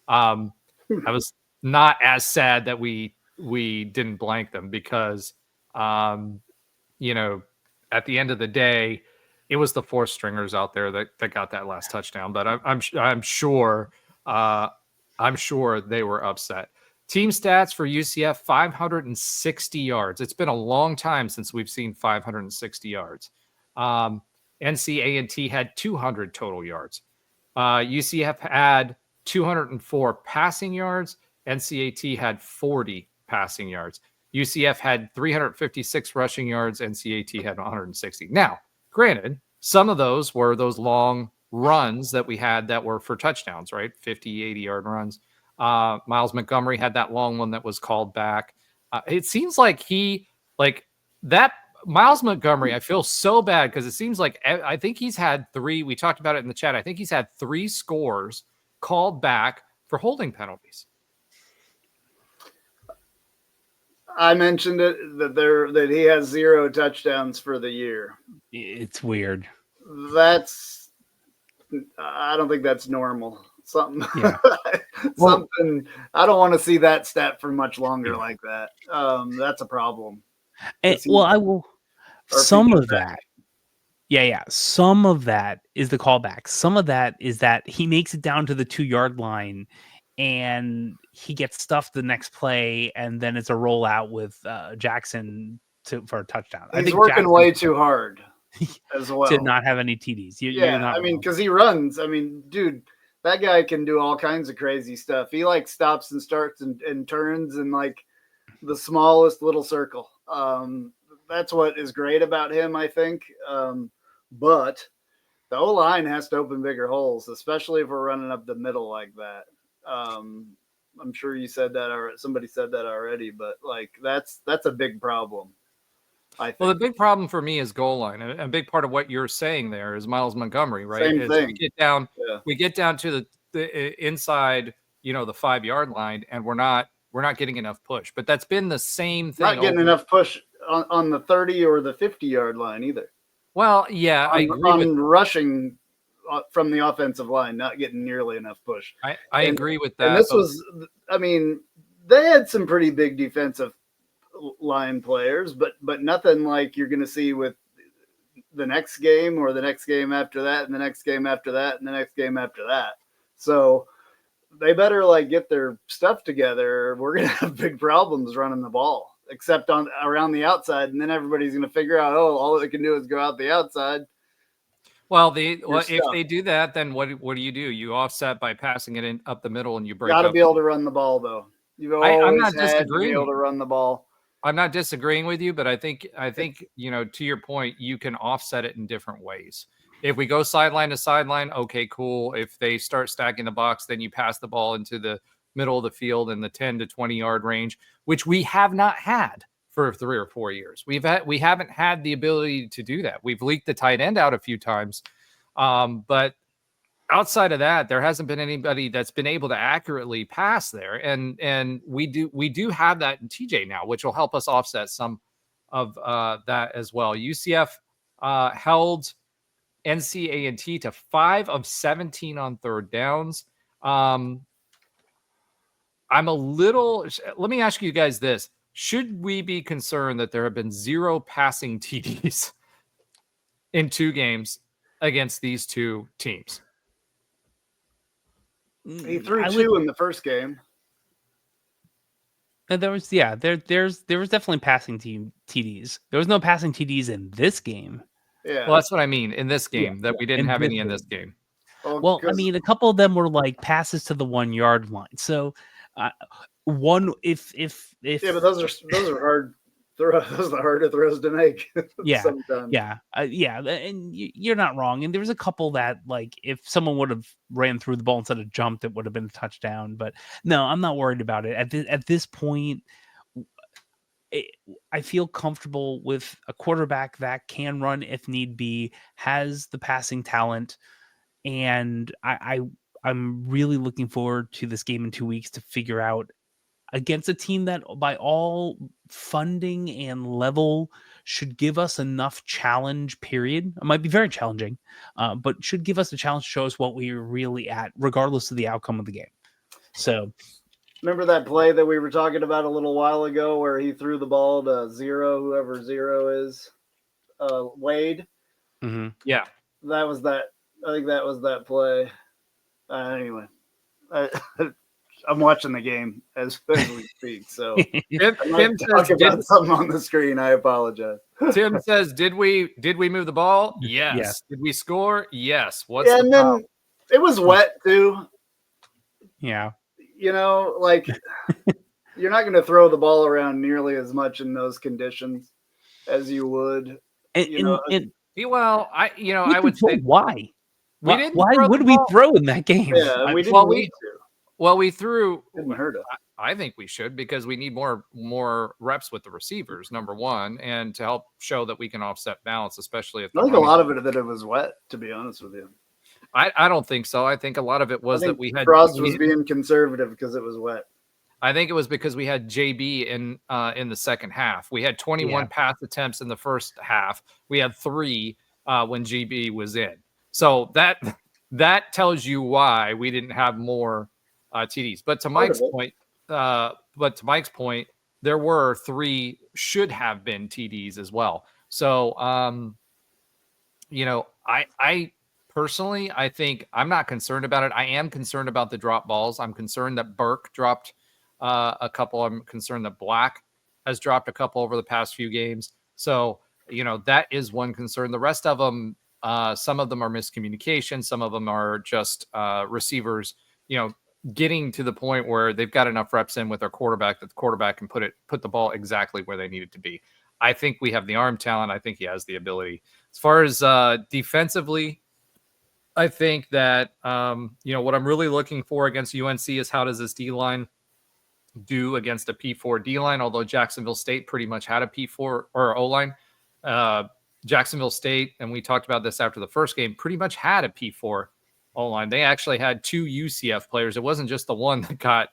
Speaker 2: I was not as sad that we didn't blank them because, you know, at the end of the day, it was the fourth stringers out there that got that last touchdown. But I'm sure they were upset. Team stats for UCF: 560 yards. It's been a long time since we've seen 560 yards. NC A&T had 200 total yards. UCF had 204 passing yards. NCAT had 40 passing yards. UCF had 356 rushing yards. NCAT had 160. Now, granted, some of those were those long runs that we had that were for touchdowns, right? 50, 80-yard runs. Miles Montgomery had that long one that was called back. It seems like that Miles Montgomery, I feel so bad because it seems like I think he's had 3. We talked about it in the chat. I think he's had 3 scores called back for holding penalties.
Speaker 3: I mentioned it that he has 0 touchdowns for the year.
Speaker 4: It's weird.
Speaker 3: I don't think that's normal. Something,
Speaker 4: yeah.
Speaker 3: Something. I don't want to see that stat for much longer like that. That's a problem.
Speaker 4: I will. Some of that. Yeah. Some of that is the callback. Some of that is that he makes it down to the 2-yard line and he gets stuffed the next play, and then it's a rollout with Jackson for a touchdown.
Speaker 3: I think working Jackson, way too hard as well
Speaker 4: to not have any TDs.
Speaker 3: Because he runs. I mean, dude, that guy can do all kinds of crazy stuff. He stops and starts and turns in the smallest little circle. That's what is great about him, I think. But the O-line has to open bigger holes, especially if we're running up the middle like that. I'm sure you said that, or somebody said that already, but that's a big problem. I think.
Speaker 2: Well, the big problem for me is goal line. A big part of what you're saying there is Miles Montgomery, right?
Speaker 3: Same thing.
Speaker 2: We get down to the inside, the 5-yard line, and we're not getting enough push. But that's been the same thing.
Speaker 3: Not getting enough push on the 30 or the 50-yard line either.
Speaker 2: Well, yeah, I agree
Speaker 3: on rushing from the offensive line, not getting nearly enough push.
Speaker 2: I agree with that.
Speaker 3: And this was, I mean, they had some pretty big defensive line players, but nothing like you're going to see with the next game or the next game after that and the next game after that and the next game after that. So they better get their stuff together. We're going to have big problems running the ball, except around the outside. And then everybody's going to figure out, all they can do is go out the outside.
Speaker 2: Well, if they do that, then what do? You offset by passing it up the middle, and you break.
Speaker 3: Got to be able to run the ball, though.
Speaker 2: I'm not disagreeing.
Speaker 3: To be able to run the ball.
Speaker 2: I'm not disagreeing with you, but I think to your point, you can offset it in different ways. If we go sideline to sideline, okay, cool. If they start stacking the box, then you pass the ball into the middle of the field in the 10 to 20-yard range, which we have not had for 3 or 4 years. We haven't had the ability to do that. We've leaked the tight end out a few times, but outside of that, there hasn't been anybody that's been able to accurately pass there. And we do have that in TJ now, which will help us offset some of that as well. UCF held NC-A&T to 5 of 17 on third downs. Let me ask you guys this. Should we be concerned that there have been 0 passing TDs in 2 games against these 2 teams?
Speaker 3: He threw 2 in the first game.
Speaker 4: And there was definitely passing TDs. There was no passing TDs in this game.
Speaker 3: Yeah.
Speaker 2: Well, that's what I mean in this game, that we didn't have any in this game.
Speaker 4: Well, I mean, a couple of them were passes to the 1-yard line. So one, if
Speaker 3: but those are hard. Those are the harder throws to make.
Speaker 4: Yeah,
Speaker 3: sometimes.
Speaker 4: Yeah, and you're not wrong. And there was a couple that if someone would have ran through the ball instead of jumped, it would have been a touchdown. But no, I'm not worried about it at this point. I feel comfortable with a quarterback that can run if need be, has the passing talent, and I'm really looking forward to this game in 2 weeks to figure out against a team that by all funding and level should give us enough challenge, period. It might be very challenging, but should give us a challenge to show us what we're really at, regardless of the outcome of the game. So
Speaker 3: remember that play that we were talking about a little while ago where he threw the ball to Zero, whoever Zero is, Wade?
Speaker 4: mm-hmm.
Speaker 2: Yeah.
Speaker 3: That was that. I think that was that play. Anyway, I'm watching the game as we speak, so
Speaker 2: Tim says,
Speaker 3: about something on the screen. I apologize.
Speaker 2: Tim says, "Did we move the ball? Yes.
Speaker 4: Yeah.
Speaker 2: Did we score? Yes. What's
Speaker 3: Yeah,
Speaker 2: the
Speaker 3: and
Speaker 2: problem?
Speaker 3: then it was wet too.
Speaker 4: Yeah.
Speaker 3: You know, like you're not going to throw the ball around nearly as much in those conditions as you would.
Speaker 2: Well, I would say
Speaker 4: why?
Speaker 2: We didn't.
Speaker 4: Why would we throw in that game?
Speaker 3: Yeah, we didn't need to.
Speaker 2: Well, we threw.
Speaker 3: Didn't hurt us.
Speaker 2: I think we should because we need more reps with the receivers. Number one, and to help show that we can offset balance, especially if
Speaker 3: I think a lot of it that it was wet. To be honest with you,
Speaker 2: I don't think so. I think a lot of it was that we had
Speaker 3: Frost was being conservative because it was wet.
Speaker 2: I think it was because we had JB in the second half. We had 21 pass attempts in the first half. We had 3 when GB was in. So that tells you why we didn't have more TDs. But to Mike's point, there were 3 should have been TDs as well. So I personally, I think I'm not concerned about it. I am concerned about the drop balls. I'm concerned that Burke dropped a couple. I'm concerned that Black has dropped a couple over the past few games. So, that is one concern. The rest of them, some of them are miscommunication. Some of them are just receivers, getting to the point where they've got enough reps in with their quarterback that the quarterback can put the ball exactly where they need it to be. I think we have the arm talent. I think he has the ability. As far as defensively, I think that, what I'm really looking for against UNC is how does this D-line do against a P4 D-line, although Jacksonville State pretty much had a P4 or O-line. Jacksonville State, and we talked about this after the first game, pretty much had a P4 O-line. They actually had 2 UCF players. It wasn't just the one that got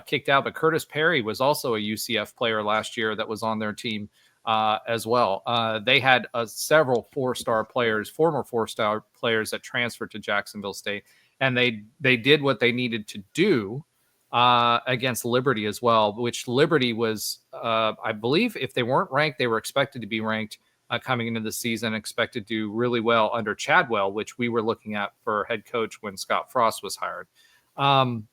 Speaker 2: kicked out, but Curtis Perry was also a UCF player last year that was on their team as well. They had several former 4-star players that transferred to Jacksonville State, and they did what they needed to do against Liberty as well, which Liberty was, I believe, if they weren't ranked, they were expected to be ranked coming into the season, expected to do really well under Chadwell, which we were looking at for head coach when Scottfrost was hired. All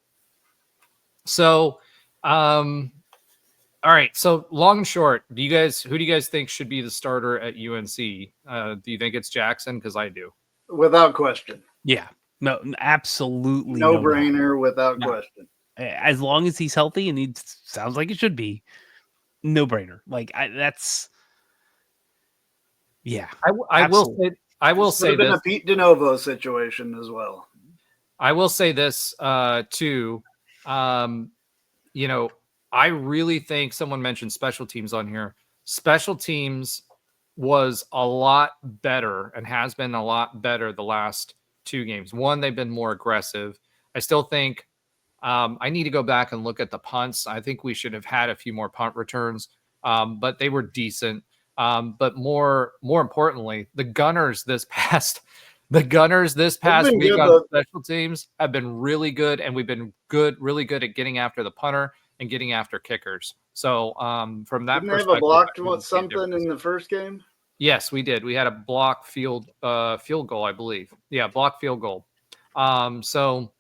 Speaker 2: right. So long and short, who do you guys think should be the starter at UNC? Do you think it's Jackson? Because I do.
Speaker 3: Without question.
Speaker 4: Yeah. No, absolutely.
Speaker 3: No brainer, without question.
Speaker 4: As long as he's healthy, and he sounds like it should be, no brainer.
Speaker 2: I will say
Speaker 3: been
Speaker 2: this.
Speaker 3: a Pete DeNovo situation as well.
Speaker 2: I will say this too. I really think someone mentioned special teams on here. Special teams was a lot better and has been a lot better the last 2 games. One, they've been more aggressive. I still think I need to go back and look at the punts. I think we should have had a few more punt returns, but they were decent. But more importantly, the Gunners this past week on special teams have been really good, and we've been really good at getting after the punter and getting after kickers. So from that perspective,
Speaker 3: they have a blocked something in the first game?
Speaker 2: Yes, we did. We had a block field goal, I believe. Yeah, block field goal. So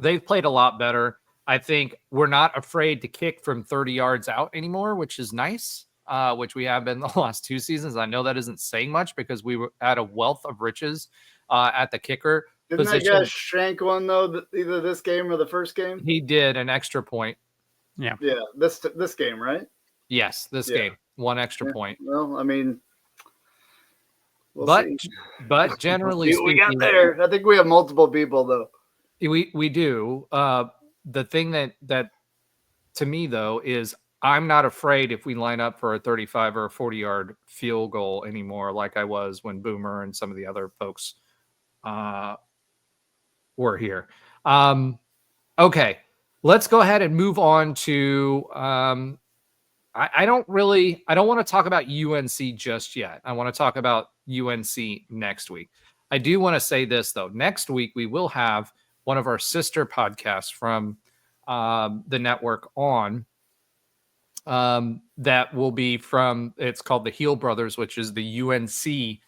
Speaker 2: they've played a lot better. I think we're not afraid to kick from 30 yards out anymore, which is nice, which we have been the last 2 seasons. I know that isn't saying much because we were at a wealth of riches at the kicker
Speaker 3: Didn't
Speaker 2: position.
Speaker 3: that guy shank one, though, either this game or the first game?
Speaker 2: He did an extra point.
Speaker 4: Yeah.
Speaker 3: Yeah, this game, right?
Speaker 2: Yes, this game. 1 extra point.
Speaker 3: Well, I mean,
Speaker 2: but generally speaking,
Speaker 3: we got there. I think we have multiple people, though.
Speaker 2: We do. The thing that to me, though, is I'm not afraid if we line up for a 35 or a 40-yard field goal anymore like I was when Boomer and some of the other folks were here. Okay, let's go ahead and move on to I don't want to talk about UNC just yet. I want to talk about UNC next week. I do want to say this, though. Next week, we will have one of our sister podcasts from the network on that will be from, it's called the Heel Brothers, which is the UNC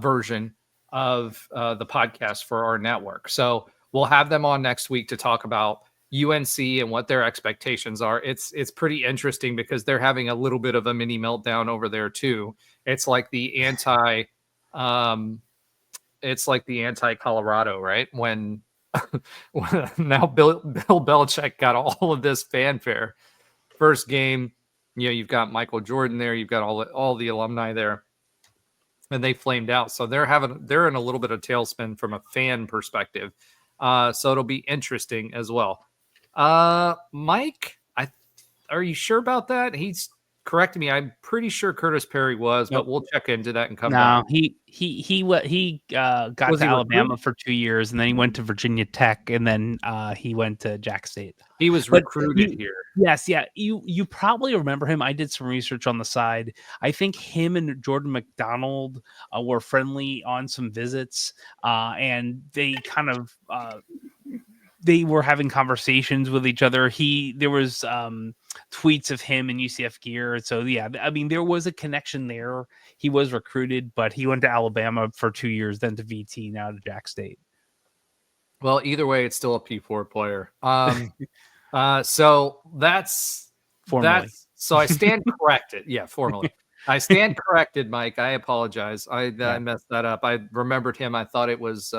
Speaker 2: version of the podcast for our network. So we'll have them on next week to talk about UNC and what their expectations are. It's pretty interesting because they're having a little bit of a mini meltdown over there too. It's like the anti Colorado, right? When now Bill Belichick got all of this fanfare. First game, you've got Michael Jordan there, you've got all the alumni there, and they flamed out. So they're in a little bit of tailspin from a fan perspective. So it'll be interesting as well. Mike, are you sure about that? He's correcting me. I'm pretty sure Curtis Perry was, but we'll check into that and come back.
Speaker 4: He got to Alabama for 2 years, and then he went to Virginia Tech, and then he went to Jack State.
Speaker 2: He was recruited here.
Speaker 4: Yes, yeah. You probably remember him. I did some research on the side. I think him and Jordan McDonald were friendly on some visits, and they kind of they were having conversations with each other. There was tweets of him in UCF gear. So yeah, I mean, there was a connection there. He was recruited, but he went to Alabama for 2 years, then to VT, now to Jack State.
Speaker 2: Well, either way, it's still a P4 player. So that's
Speaker 4: formally.
Speaker 2: So I stand corrected. Yeah, formally. I stand corrected, Mike. I apologize. I messed that up. I remembered him. I thought he was,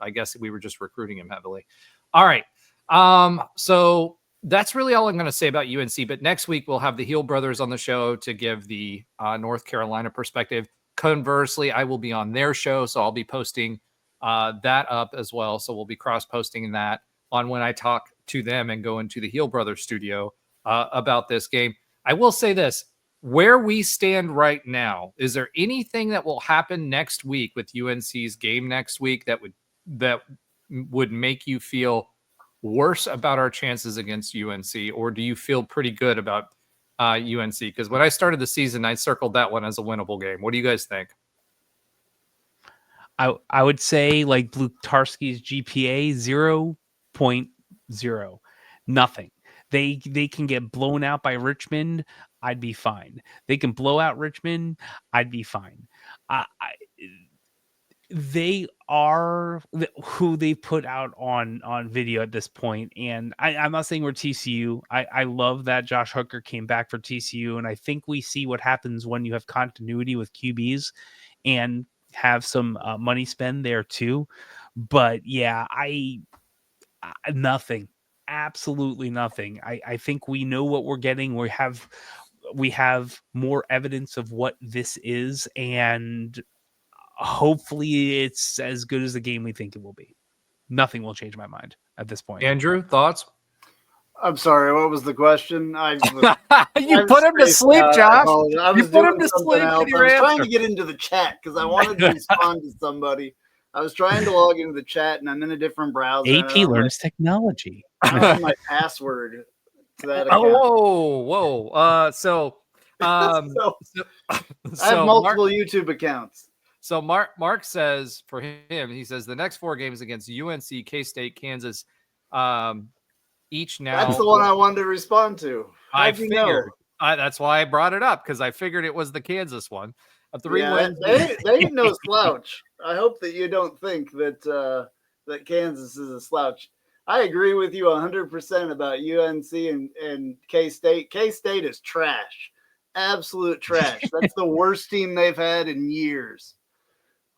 Speaker 2: I guess we were just recruiting him heavily. All right. So that's really all I'm going to say about UNC. But next week, we'll have the Heel Brothers on the show to give the North Carolina perspective. Conversely, I will be on their show. So I'll be posting that up as well. So we'll be cross-posting that on when I talk to them and go into the Heel Brothers studio about this game. I will say this. Where we stand right now, is there anything that will happen next week with UNC's game next week that would make you feel worse about our chances against UNC, or do you feel pretty good about UNC? Because when I started the season, I circled that one as a winnable game. What do you guys think?
Speaker 4: I would say like Blutarski's GPA 0.0, nothing. They can get blown out by Richmond. I'd be fine. They can blow out Richmond. I'd be fine. They are who they put out on video at this point. And I'm not saying we're TCU. I love that Josh Hooker came back for TCU. And I think we see what happens when you have continuity with QBs and have some money spend there too. But yeah, nothing. Absolutely nothing. I think we know what we're getting. We have more evidence of what this is, and hopefully it's as good as the game we think it will be. Nothing will change my mind at this point.
Speaker 2: Andrew, thoughts?
Speaker 3: I'm sorry, what was the question?
Speaker 2: You put him to sleep, Josh.
Speaker 3: You put him to sleep. I was trying to get into the chat because I wanted to respond to somebody. I was trying to log into the chat, and I'm in a different browser.
Speaker 4: AP learns technology.
Speaker 3: I have my password to that account.
Speaker 2: Whoa. So
Speaker 3: I have multiple YouTube accounts.
Speaker 2: So Mark says for him, he says the next 4 games against UNC, K-State, Kansas, each now.
Speaker 3: That's the one I wanted to respond to.
Speaker 2: I figured. That's why I brought it up, because I figured it was the Kansas one.
Speaker 3: Wins. They ain't no slouch. I hope that you don't think that that Kansas is a slouch. I agree with you 100% about UNC and K-State. K-State is trash. Absolute trash. That's the worst team they've had in years.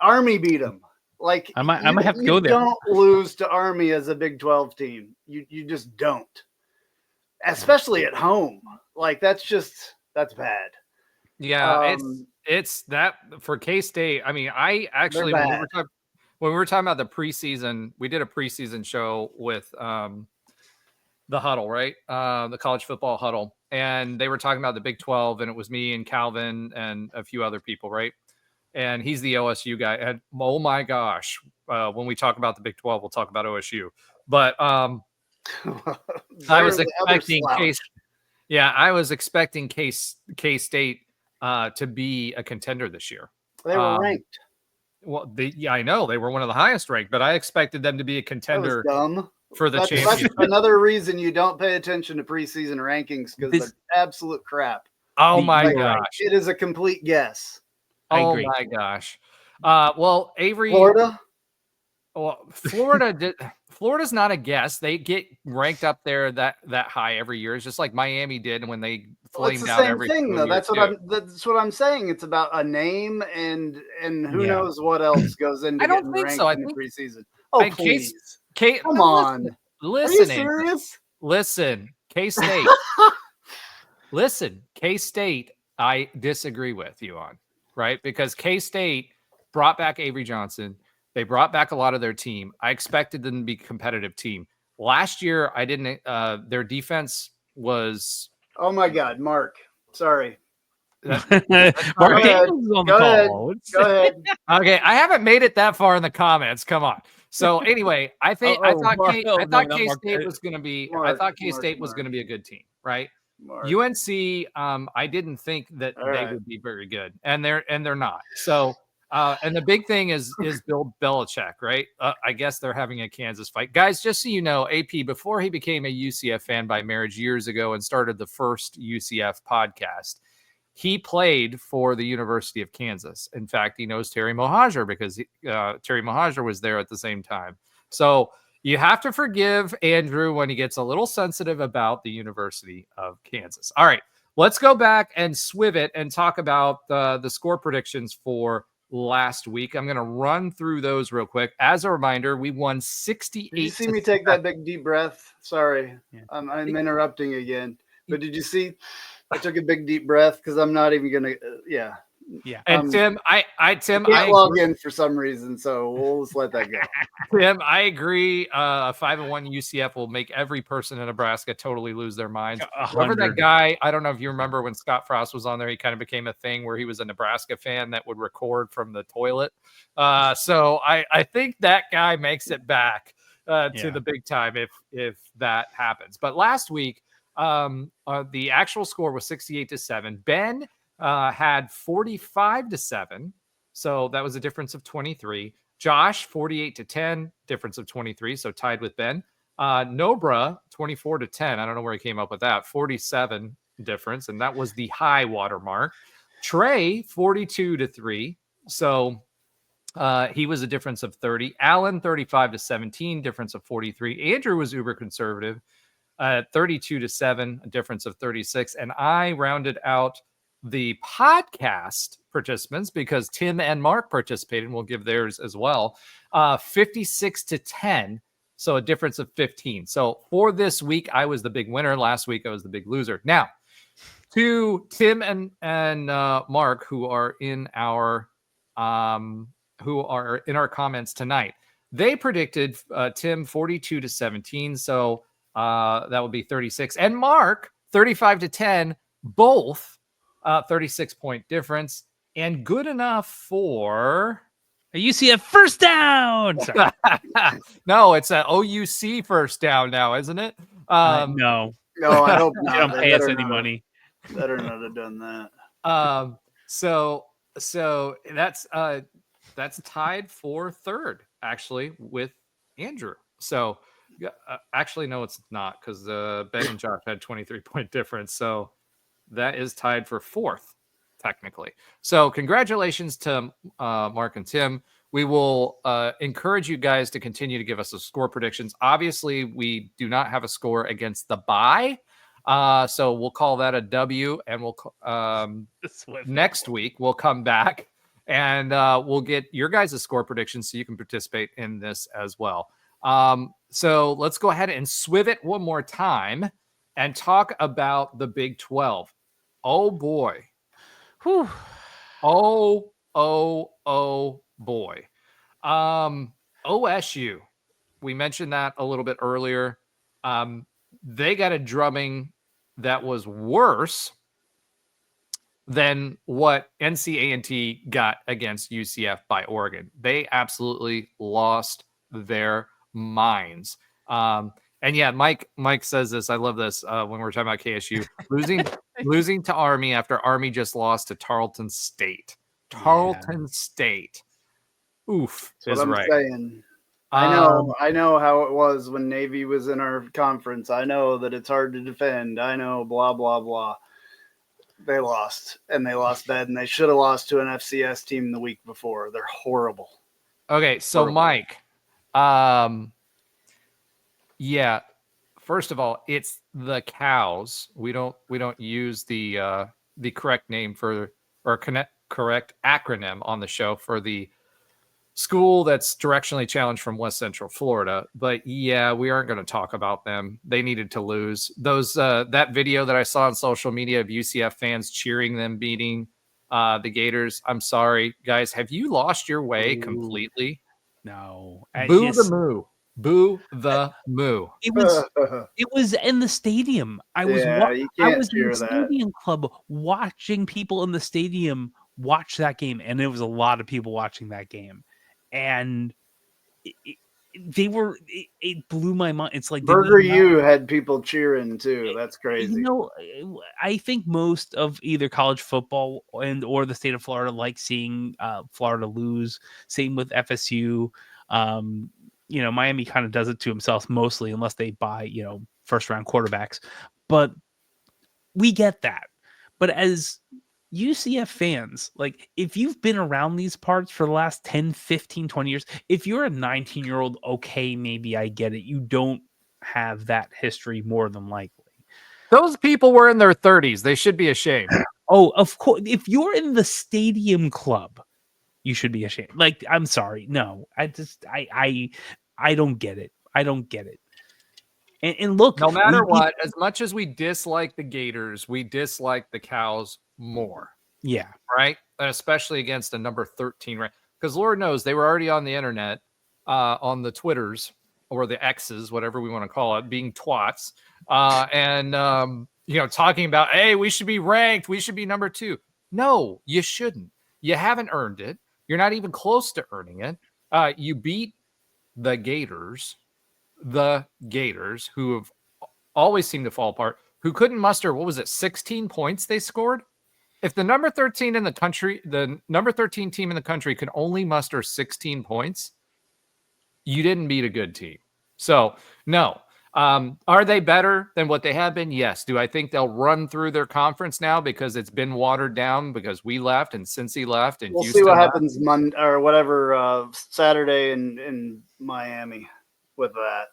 Speaker 3: Army beat them. Like
Speaker 4: I might have to go there.
Speaker 3: You don't lose to Army as a Big 12 team. You just don't. Especially at home. Like that's bad.
Speaker 2: Yeah, it's that for K-State. I mean, I actually when we were talking about the preseason, we did a preseason show with the huddle, right? The college football huddle. And they were talking about the Big 12, and it was me and Calvin and a few other people, right? And he's the OSU guy. And oh my gosh, when we talk about the Big 12, we'll talk about OSU. But I was expecting Case. Yeah, I was expecting K-State to be a contender this year.
Speaker 3: They were ranked.
Speaker 2: Well, I know they were one of the highest ranked, but I expected them to be a contender for the championship.
Speaker 3: That's another reason you don't pay attention to preseason rankings, because they're absolute crap.
Speaker 2: Oh my gosh.
Speaker 3: It is a complete guess.
Speaker 2: Oh my gosh. Well, Avery.
Speaker 3: Florida?
Speaker 2: Well, Florida's not a guess. They get ranked up there that high every year. It's just like Miami did when they flamed out every
Speaker 3: thing, though. That's what I'm saying. It's about a name and who knows what else goes into getting ranked in the preseason. Oh, please. Come on.
Speaker 2: Listen.
Speaker 3: Are you serious?
Speaker 2: Listen, K-State. Listen, K-State, I disagree with you on, right? Because K-State brought back Avery Johnson. They brought back a lot of their team. I expected them to be a competitive team. Last year, I didn't. Their defense was.
Speaker 3: Oh my God, Mark. Sorry.
Speaker 4: Mark Daniels on the call.
Speaker 3: Go ahead.
Speaker 2: Okay, I haven't made it that far in the comments. Come on. So anyway, I thought K-State was going to be. I thought K-State was going to be a good team, right? UNC, I didn't think that they would be very good, and they're not. So. And the big thing is Bill Belichick, right? I guess they're having a Kansas fight. Guys, just so you know, AP, before he became a UCF fan by marriage years ago and started the first UCF podcast, he played for the University of Kansas. In fact, he knows Terry Mohajir because Terry Mohajir was there at the same time. So you have to forgive Andrew when he gets a little sensitive about the University of Kansas. All right, let's go back and swivet and talk about the score predictions for last week. I'm going to run through those real quick. As a reminder, we won 68.
Speaker 3: Did you see me take that big deep breath? Sorry, I'm interrupting again. But did you see? I took a big deep breath because I'm not even going to. Yeah.
Speaker 2: And Tim, I
Speaker 3: can't log in for some reason, so we'll just let that go.
Speaker 2: Tim, I agree. 5-1 UCF will make every person in Nebraska totally lose their minds. Remember that guy? I don't know if you remember when Scottfrost was on there. He kind of became a thing where he was a Nebraska fan that would record from the toilet. So I think that guy makes it back to the big time if that happens. But last week, the actual score was 68-7. Ben had 45-7, so that was a difference of 23. Josh 48-10, difference of 23, so tied with Ben. Nobra 24-10. I don't know where he came up with that. 47 difference, and that was the high water mark. Trey 42-3, so he was a difference of 30. Allen 35-17, difference of 43. Andrew was uber conservative, 32-7, a difference of 36, and I rounded out the podcast participants because Tim and Mark participated, and we'll give theirs as well. 56-10, so a difference of 15. So for this week, I was the big winner. Last week, I was the big loser. Now, to Tim and Mark, who are in our comments tonight, they predicted Tim 42-17, so that would be 36, and Mark 35-10, both. 36-point difference, and good enough for
Speaker 4: a UCF first down.
Speaker 2: No, it's an OUC first down now, isn't it?
Speaker 4: No,
Speaker 3: I hope not.
Speaker 4: They don't pay us any money.
Speaker 3: Better not have done that.
Speaker 2: So that's tied for third, actually, with Andrew. So actually, no, it's not, because Ben and Josh had 23-point difference. So that is tied for fourth, technically. So congratulations to Mark and Tim. We will encourage you guys to continue to give us the score predictions. Obviously, we do not have a score against the bye. So we'll call that a W, and we'll next week we'll come back and we'll get your guys' score predictions so you can participate in this as well. So let's go ahead and swivet one more time and talk about the Big 12. Oh boy.
Speaker 4: Whew.
Speaker 2: Oh boy. OSU. We mentioned that a little bit earlier. They got a drubbing that was worse than what NC A&T got against UCF by Oregon. They absolutely lost their minds. And And yeah, Mike says this. I love this when we're talking about KSU losing to Army after Army just lost to Tarleton State. Tarleton State. Oof.
Speaker 3: That's
Speaker 2: is
Speaker 3: what I'm
Speaker 2: right.
Speaker 3: saying. I know how it was when Navy was in our conference. I know that it's hard to defend. I know blah blah blah. They lost, and they lost bad, and they should have lost to an FCS team the week before. They're horrible.
Speaker 2: Okay, so
Speaker 3: horrible.
Speaker 2: Mike, yeah. First of all, it's the Cows. We don't use the correct name for or correct acronym on the show for the school that's directionally challenged from West Central Florida. But yeah, we aren't going to talk about them. They needed to lose. Those that video that I saw on social media of UCF fans cheering them beating the Gators. I'm sorry, guys. Have you lost your way completely?
Speaker 4: No.
Speaker 2: Boo the moo. Boo the moo.
Speaker 4: It was in the stadium. I was in the stadium club watching people in the stadium watch that game, and there was a lot of people watching that game, and it blew my mind. It's like
Speaker 3: Burger U had people cheering too. That's crazy.
Speaker 4: You know, I think most of either college football or the state of Florida like seeing Florida lose. Same with FSU. You know, Miami kind of does it to himself mostly, unless they buy, first round quarterbacks. But we get that. But as UCF fans, like, if you've been around these parts for the last 10, 15, 20 years, if you're a 19-year-old, okay, maybe I get it. You don't have that history more than likely.
Speaker 2: Those people were in their 30s. They should be ashamed.
Speaker 4: Oh, of course. If you're in the stadium club, you should be ashamed. Like, I'm sorry. No, I don't get it. I don't get it. And look,
Speaker 2: no matter what, as much as we dislike the Gators, we dislike the Cows more.
Speaker 4: Yeah.
Speaker 2: Right. And especially against a number 13, right? Because Lord knows they were already on the internet, on the Twitters or the X's, whatever we want to call it, being twats. And talking about, hey, we should be ranked. We should be number 2. No, you shouldn't. You haven't earned it. You're not even close to earning it. You beat the Gators, who have always seemed to fall apart, who couldn't muster, 16 points they scored? If the number 13 team in the country could only muster 16 points, you didn't beat a good team. So, no. Are they better than what they have been? Yes. Do I think they'll run through their conference now because it's been watered down because we left and Cincy left and
Speaker 3: we'll
Speaker 2: Houston
Speaker 3: see what
Speaker 2: left?
Speaker 3: happens Monday or whatever Saturday in Miami with that.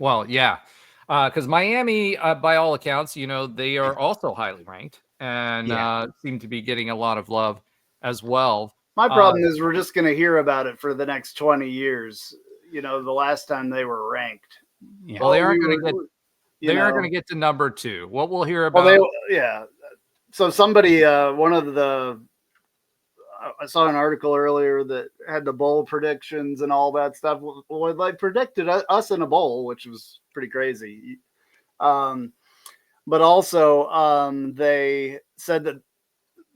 Speaker 2: Well, yeah, because Miami, by all accounts, they are also highly ranked and seem to be getting a lot of love as well.
Speaker 3: My problem is we're just going to hear about it for the next 20 years. The last time they were ranked.
Speaker 2: Yeah. Well, they aren't going to get to number 2. What we'll hear about.
Speaker 3: Well, So somebody, I saw an article earlier that had the bowl predictions and all that stuff. Well, they predicted us in a bowl, which was pretty crazy. But also they said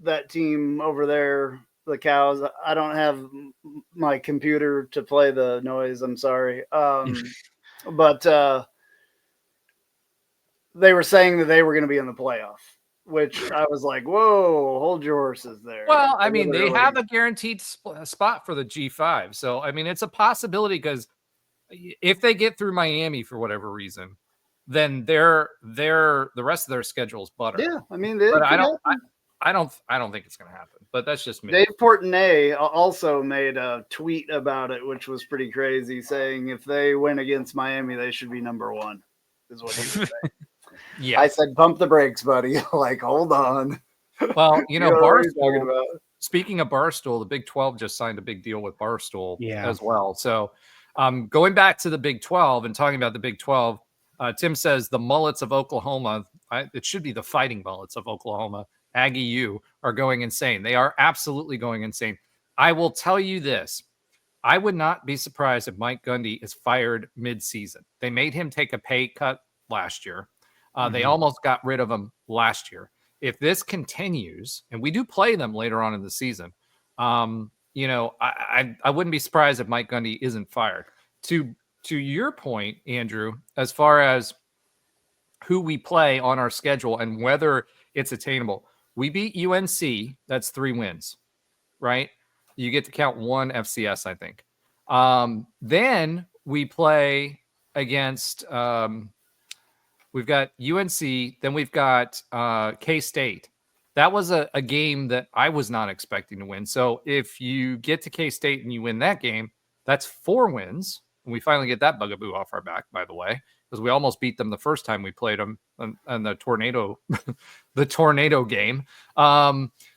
Speaker 3: that team over there, the Cows, I don't have my computer to play the noise. I'm sorry. But they were saying that they were going to be in the playoff, which I was like, whoa, hold your horses there.
Speaker 2: Well, I mean, they have a guaranteed spot for the G5. So, I mean, it's a possibility because if they get through Miami for whatever reason, then the rest of their schedule is butter.
Speaker 3: Yeah, I mean,
Speaker 2: I don't think it's going to happen, but that's just me.
Speaker 3: Dave Portnoy also made a tweet about it, which was pretty crazy, saying if they win against Miami, they should be number 1, is what he was saying.
Speaker 2: Yeah,
Speaker 3: I said, pump the brakes, buddy. Like, hold on.
Speaker 2: Well, Barstool. Speaking of Barstool, the Big 12 just signed a big deal with Barstool as well. So, going back to the Big 12 and talking about the Big 12, Tim says the Mullets of Oklahoma. It should be the Fighting Mullets of Oklahoma. Aggie U are going insane. They are absolutely going insane. I will tell you this. I would not be surprised if Mike Gundy is fired mid-season. They made him take a pay cut last year. They almost got rid of him last year. If this continues, and we do play them later on in the season, I wouldn't be surprised if Mike Gundy isn't fired. To to your point, Andrew, as far as who we play on our schedule and whether it's attainable, we beat UNC. That's 3 wins, right? You get to count 1 FCS, I think. Then we play against, we've got UNC, then we've got K-State. That was a game that I was not expecting to win. So if you get to K-State and you win that game, that's 4 wins. And we finally get that bugaboo off our back, by the way, because we almost beat them the first time we played them in the tornado, the tornado game.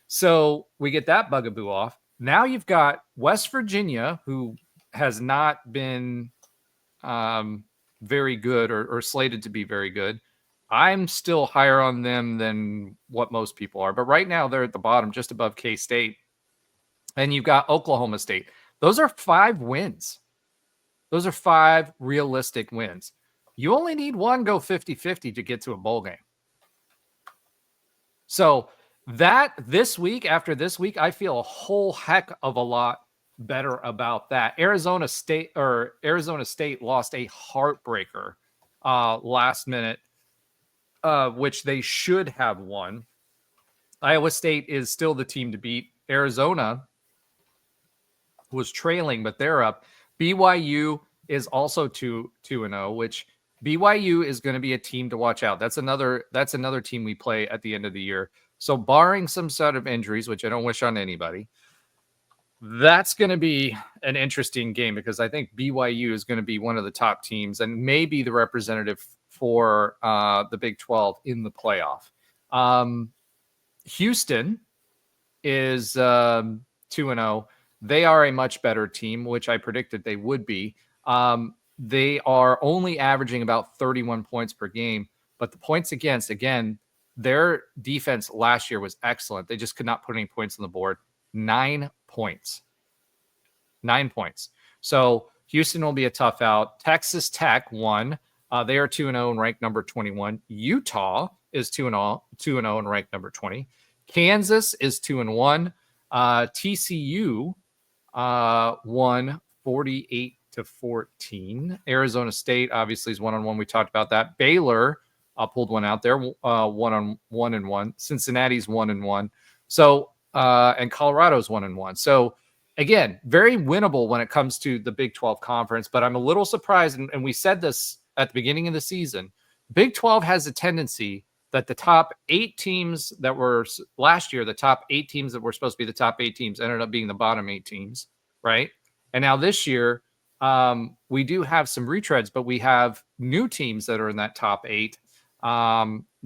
Speaker 2: So we get that bugaboo off. Now you've got West Virginia, who has not been very good or slated to be very good. I'm still higher on them than what most people are. But right now they're at the bottom, just above K-State. And you've got Oklahoma State. Those are 5 wins. Those are 5 realistic wins. You only need one go 50-50 to get to a bowl game. So that this week, after this week, I feel a whole heck of a lot better about that. Arizona State lost a heartbreaker last minute, which they should have won. Iowa State is still the team to beat. Arizona was trailing, but they're up. BYU is also 2-0, which BYU is going to be a team to watch out. That's another team we play at the end of the year. So barring some sort of injuries, which I don't wish on anybody, that's going to be an interesting game because I think BYU is going to be one of the top teams and maybe the representative for the Big 12 in the playoff. Houston is 2-0. They are a much better team, which I predicted they would be. They are only averaging about 31 points per game, but the points against, again, their defense last year was excellent. They just could not put any points on the board. 9 points. 9 points. So Houston will be a tough out. Texas Tech won. They are 2-0 and ranked number 21. Utah is 2-0 and ranked number 20. Kansas is 2-1. TCU won 48-14. Arizona State obviously is 1-1. We talked about that. Baylor pulled one out there, 1-1. Cincinnati's 1-1. So and Colorado's 1-1. So again, very winnable when it comes to the Big 12 conference. But I'm a little surprised, and we said this at the beginning of the season. Big 12 has a tendency that the top 8 teams that were last year, the top 8 teams that were supposed to be the top 8 teams ended up being the bottom 8 teams, right? And now this year, we do have some retreads, but we have new teams that are in that top 8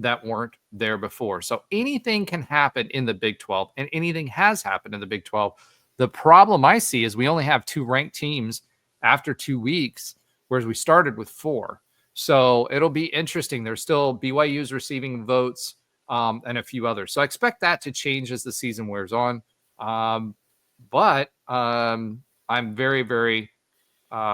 Speaker 2: that weren't there before. So anything can happen in the Big 12, and anything has happened in the Big 12. The problem I see is we only have 2 ranked teams after 2 weeks, whereas we started with 4. So it'll be interesting. There's still BYU's receiving votes and a few others. So I expect that to change as the season wears on. But I'm very, very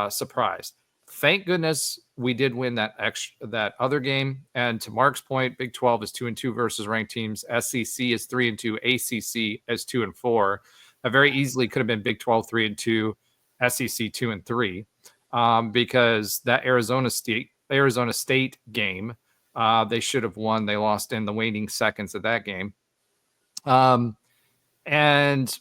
Speaker 2: surprised. Thank goodness we did win that other game. And to Mark's point, Big 12 is 2-2 versus ranked teams. SEC is 3-2. ACC is 2-4. That very easily could have been Big 12 3-2, SEC 2-3, because that Arizona State game, they should have won. They lost in the waning seconds of that game. And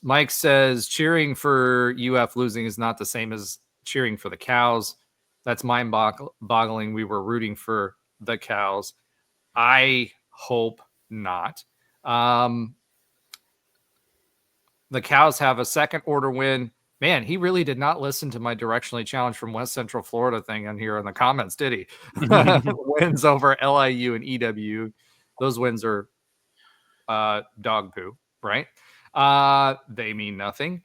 Speaker 2: Mike says cheering for UF losing is not the same as cheering for the Cows. That's mind-boggling. We were rooting for the Cows. I hope not. The Cows have a second-order win. Man, he really did not listen to my directionally challenged from West Central Florida thing on here in the comments, did he? Wins over LIU and EW. Those wins are dog poo, right? They mean nothing.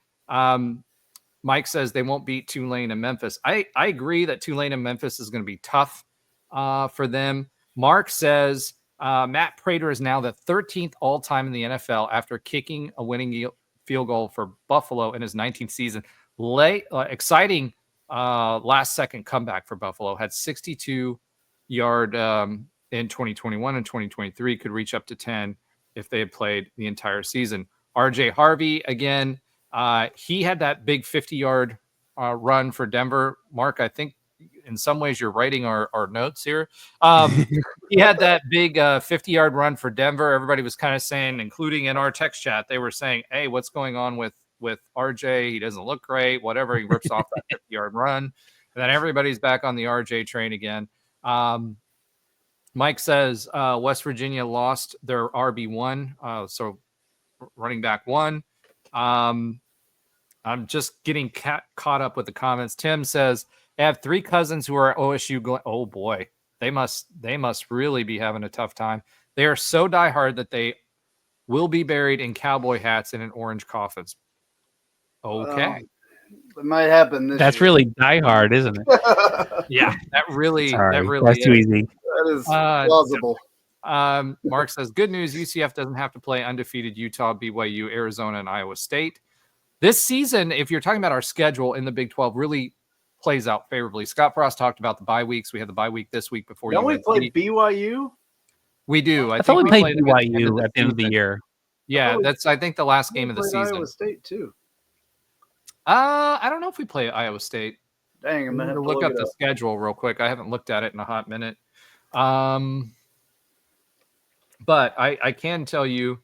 Speaker 2: Mike says they won't beat Tulane and Memphis. I agree that Tulane and Memphis is going to be tough for them. Mark says Matt Prater is now the 13th all-time in the NFL after kicking a winning field goal for Buffalo in his 19th season. Exciting last-second comeback for Buffalo. Had 62-yard in 2021 and 2023. Could reach up to 10 if they had played the entire season. RJ Harvey, again, he had that big 50-yard run for Denver. Mark, I think in some ways you're writing our notes here. He had that big 50-yard run for Denver. Everybody was kind of saying, including in our text chat, they were saying, hey, what's going on with RJ? He doesn't look great, whatever. He rips off that 50-yard run. And then everybody's back on the RJ train again. Mike says West Virginia lost their RB1, so running back 1. I'm just getting caught up with the comments. Tim says, I have 3 cousins who are OSU. Oh boy, they must really be having a tough time. They are so diehard that they will be buried in cowboy hats and in orange coffins. Okay.
Speaker 3: It might happen this
Speaker 4: That's
Speaker 3: year.
Speaker 4: really diehard, isn't it?
Speaker 2: Yeah, that really
Speaker 4: that's too easy.
Speaker 3: That is plausible.
Speaker 2: Mark says, good news, UCF doesn't have to play undefeated Utah, BYU, Arizona, and Iowa State. This season, if you're talking about our schedule in the Big 12, really plays out favorably. Scottfrost talked about the bye weeks. We had the bye week this week before.
Speaker 3: Don't we play BYU?
Speaker 2: We do.
Speaker 4: I thought we played BYU at the end of the year.
Speaker 2: Yeah, that's I think the last game of the season.
Speaker 3: Iowa State too.
Speaker 2: I don't know if we play Iowa State.
Speaker 3: Dang, I'm gonna have to
Speaker 2: look up the schedule real quick. I haven't looked at it in a hot minute. But I can tell you.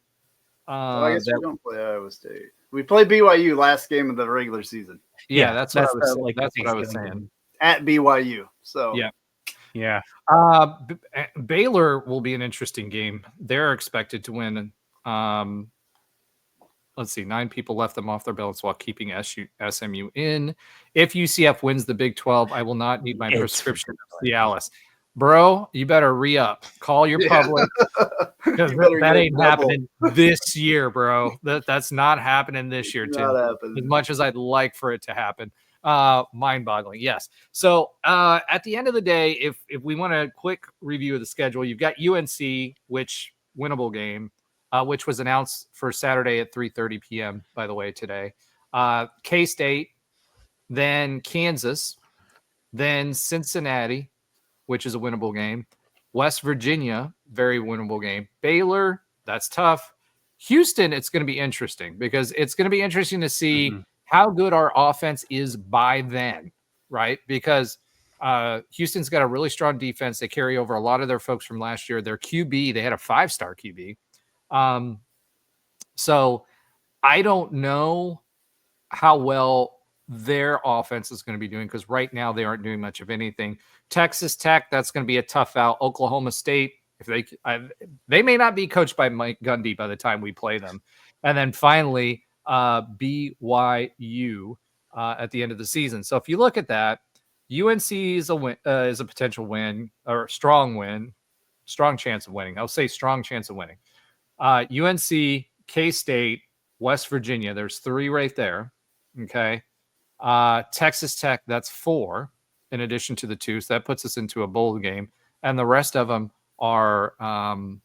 Speaker 3: I guess we don't play Iowa State. We played BYU last game of the regular season.
Speaker 2: Yeah, that's what I was saying.
Speaker 3: At BYU. So
Speaker 2: yeah. Baylor will be an interesting game. They're expected to win. Let's see, 9 people left them off their ballots while keeping SMU in. If UCF wins the Big 12, I will not need my prescription of Cialis. Bro, you better re-up. Call your public. Because that ain't happening this year, bro. That's not happening this year, too. As much as I'd like for it to happen. Mind-boggling, yes. So at the end of the day, if we want a quick review of the schedule, you've got UNC, which winnable game, which was announced for Saturday at 3:30 p.m., by the way, today. K-State, then Kansas, then Cincinnati, which is a winnable game. West Virginia, very winnable game. Baylor, that's tough. Houston, it's going to be interesting because it's going to be interesting to see how good our offense is by then, right? Because Houston's got a really strong defense. They carry over a lot of their folks from last year. Their QB, they had a 5-star QB. So I don't know how well their offense is going to be doing because right now they aren't doing much of anything. Texas Tech, that's going to be a tough out. Oklahoma State, if they may not be coached by Mike Gundy by the time we play them. And then finally, BYU at the end of the season. So if you look at that, UNC is a potential win or strong chance of winning. I'll say strong chance of winning. UNC, K-State, West Virginia. There's 3 right there. Okay. Texas Tech, that's 4 in addition to the 2. So that puts us into a bowl game. And the rest of them are right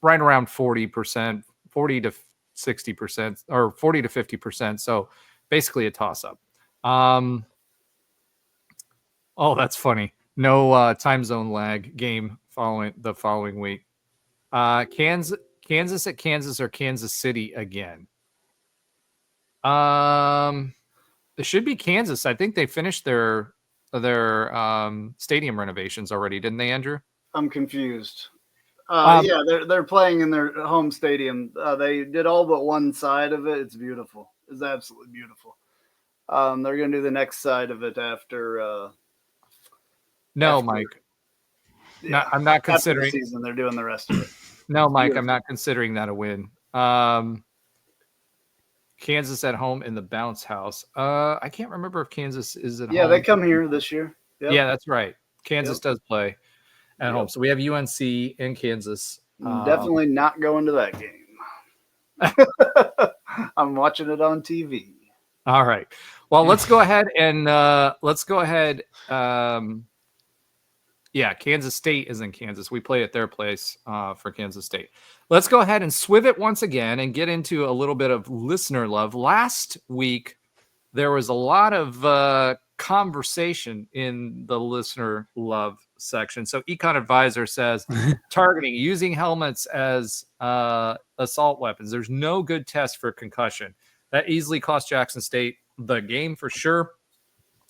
Speaker 2: around 40%, 40 to 60%, or 40 to 50%. So basically a toss-up. Oh, that's funny. No time zone lag game following week. Kansas at Kansas or Kansas City again. It should be Kansas. I think they finished their stadium renovations already, didn't they, Andrew?
Speaker 3: I'm confused. Yeah, they're playing in their home stadium. They did all but one side of it. It's beautiful. It's absolutely beautiful. They're going to do the next side of it after.
Speaker 2: Mike. Yeah, I'm not considering.
Speaker 3: After the season, they're doing the rest of it.
Speaker 2: No, Mike, I'm not considering that a win. Kansas at home in the bounce house. I can't remember if Kansas is at home.
Speaker 3: Yeah, they come here this year. Yep.
Speaker 2: Yeah, that's right. Kansas does play at home. So we have UNC in Kansas.
Speaker 3: Definitely not going to that game. I'm watching it on TV.
Speaker 2: All right. Well, let's go ahead and Kansas State is in Kansas. We play at their place for Kansas State. Let's go ahead and swiv it once again and get into a little bit of listener love. Last week, there was a lot of conversation in the listener love section. So Econ Advisor says, targeting, using helmets as assault weapons. There's no good test for concussion. That easily cost Jackson State the game for sure.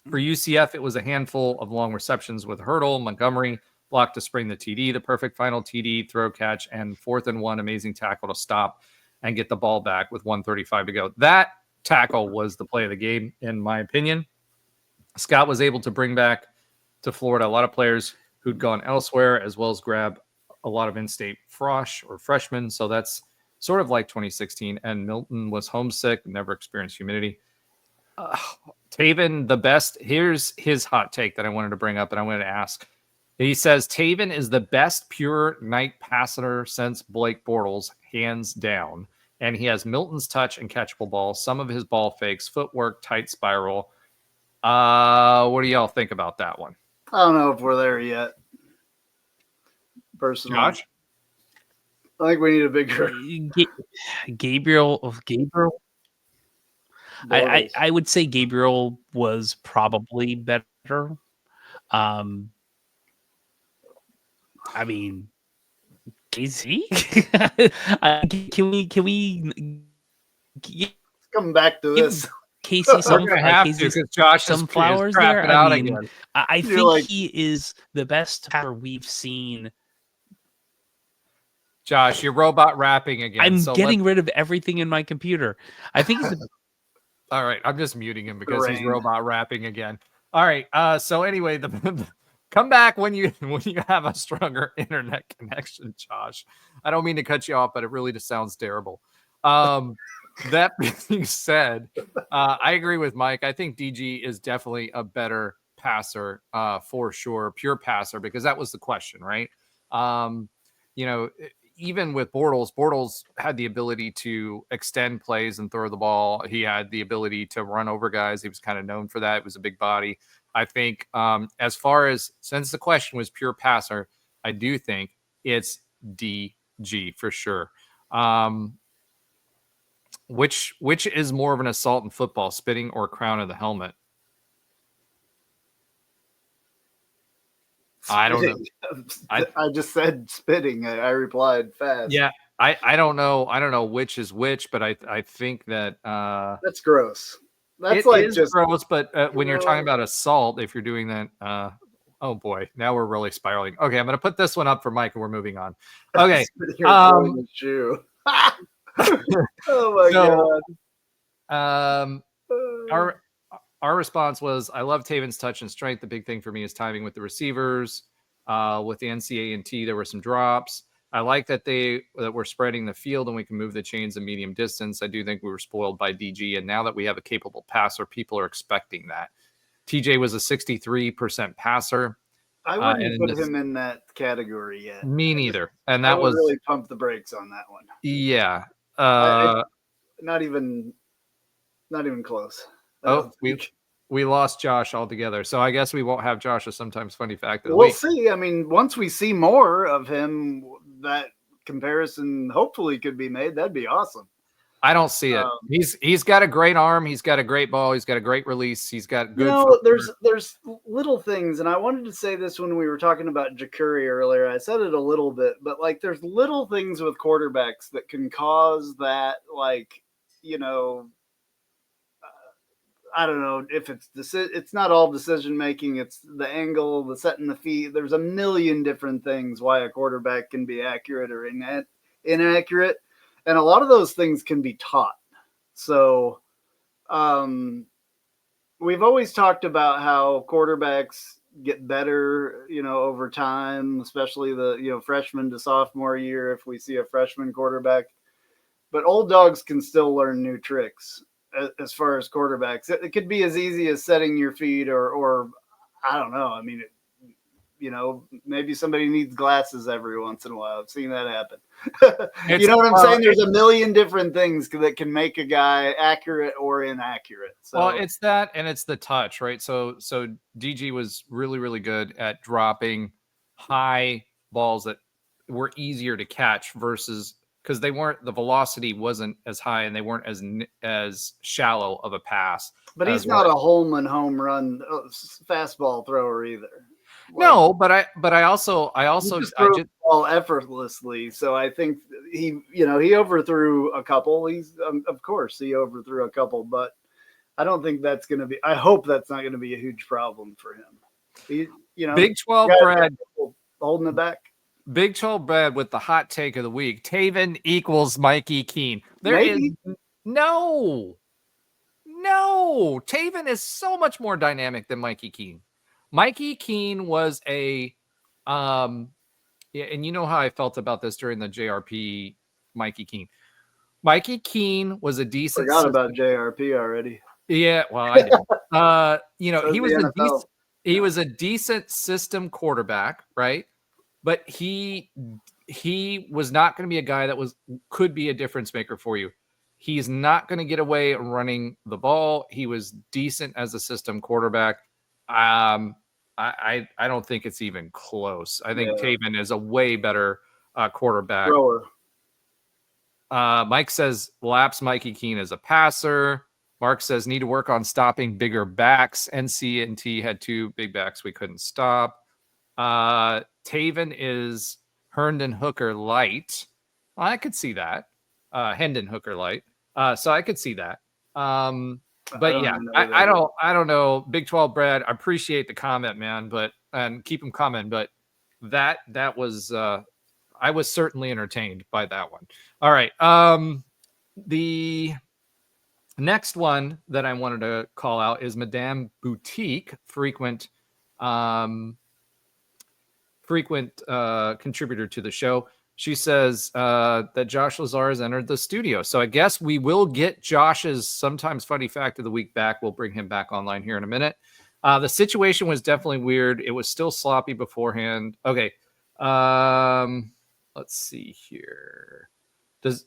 Speaker 2: For UCF, it was a handful of long receptions with Hurdle, Montgomery, block to spring the TD, the perfect final TD, throw catch, and 4th and 1, amazing tackle to stop and get the ball back with 1:35 to go. That tackle was the play of the game, in my opinion. Scott was able to bring back to Florida a lot of players who'd gone elsewhere, as well as grab a lot of in-state freshmen. So that's sort of like 2016. And Milton was homesick, never experienced humidity. Taven, the best. Here's his hot take that I wanted to bring up and I wanted to ask. He says Taven is the best pure night passer since Blake Bortles, hands down. And he has Milton's touch and catchable ball, some of his ball fakes, footwork, tight spiral. What do y'all think about that one?
Speaker 3: I don't know if we're there yet. Personally,
Speaker 2: Josh?
Speaker 3: I think we need a bigger
Speaker 4: Gabriel. I would say Gabriel was probably better. I mean, is he? Can we
Speaker 3: come back to this?
Speaker 4: Casey, some
Speaker 2: Josh
Speaker 4: some flowers there.
Speaker 2: I mean,
Speaker 4: I think he is the best passer we've seen.
Speaker 2: Josh, you're robot rapping again.
Speaker 4: I'm getting rid of everything in my computer. I think he's
Speaker 2: all right. I'm just muting him because he's robot rapping again. All right. So anyway, come back when you have a stronger internet connection, Josh. I don't mean to cut you off, but it really just sounds terrible. That being said, I agree with Mike. I think DG is definitely a better passer for sure, pure passer, because that was the question, right? Even with Bortles had the ability to extend plays and throw the ball. He had the ability to run over guys. He was kind of known for that. It was a big body. I think as far as, since the question was pure passer, I do think it's DG for sure. Which is more of an assault in football, spitting or crown of the helmet? I don't know.
Speaker 3: I just said spitting. I replied fast.
Speaker 2: Yeah, I don't know. I don't know which is which, but I think that
Speaker 3: that's gross. That's
Speaker 2: just gross. But when you're talking about assault, if you're doing that, oh boy, now we're really spiraling. Okay, I'm gonna put this one up for Mike, and we're moving on. Okay.
Speaker 3: Shoe. Oh my
Speaker 2: god. Our response was, I love Taven's touch and strength. The big thing for me is timing with the receivers. With the NCAA, there were some drops. I like that we're spreading the field and we can move the chains in medium distance. I do think we were spoiled by DG, and now that we have a capable passer, people are expecting that. TJ was a 63% passer.
Speaker 3: I wouldn't put him in that category yet.
Speaker 2: Me neither. And that was
Speaker 3: really pumped the brakes on that one.
Speaker 2: Yeah.
Speaker 3: Not even close.
Speaker 2: We lost Josh altogether, so I guess we won't have Josh a sometimes funny fact of the
Speaker 3: week.
Speaker 2: We'll
Speaker 3: see. I mean, once we see more of him, that comparison hopefully could be made. That'd be awesome.
Speaker 2: I don't see it. He's got a great arm. He's got a great ball. He's got a great release. He's got good.
Speaker 3: There's little things, and I wanted to say this when we were talking about Jacurri earlier. I said it a little bit, but there's little things with quarterbacks that can cause that, I don't know if it's not all decision making. It's the angle, the setting the feet. There's a million different things why a quarterback can be accurate or inaccurate. And a lot of those things can be taught. So we've always talked about how quarterbacks get better, over time, especially the, freshman to sophomore year, if we see a freshman quarterback. But old dogs can still learn new tricks. As far as quarterbacks, it could be as easy as setting your feet or I don't know. I mean, maybe somebody needs glasses every once in a while. I've seen that happen. You know what I'm saying? There's a million different things that can make a guy accurate or inaccurate. So.
Speaker 2: Well, it's that, and it's the touch, right? So DG was really, really good at dropping high balls that were easier to catch versus, because the velocity wasn't as high and they weren't as shallow of a pass.
Speaker 3: But he's not a home run fastball thrower either.
Speaker 2: No, but I also
Speaker 3: just ball effortlessly. So I think he overthrew a couple. Of course he overthrew a couple, but I don't think that's going to be. I hope that's not going to be a huge problem for him.
Speaker 2: Big 12 Brad
Speaker 3: holding it back.
Speaker 2: Big 12 Brad with the hot take of the week. Taven equals Mikey Keene. There is no. Taven is so much more dynamic than Mikey Keene. Mikey Keene was a and you know how I felt about this during the JRP. Mikey Keene. Mikey Keene was a decent.
Speaker 3: Forgot about JRP already.
Speaker 2: Yeah, well, I did.
Speaker 3: So
Speaker 2: he was a decent system quarterback, right? But he was not going to be a guy that could be a difference maker for you. He's not going to get away running the ball. He was decent as a system quarterback. I don't think it's even close. I think Taven is a way better quarterback.
Speaker 3: Thrower.
Speaker 2: Mike says laps Mikey Keene as a passer. Mark says need to work on stopping bigger backs. NC and T had 2 big backs we couldn't stop. Taven is Herndon Hooker light. Well, I could see that. Hendon Hooker light. So I could see that. But yeah, I don't know. Big 12 Brad, I appreciate the comment, man, and keep him coming. But that was I was certainly entertained by that one. All right. The next one that I wanted to call out is Madame Boutique, frequent contributor to the show. She says that Josh Lazar has entered the studio. So I guess we will get Josh's sometimes funny fact of the week back. We'll bring him back online here in a minute. The situation was definitely weird. It was still sloppy beforehand. Okay. Let's see here. Does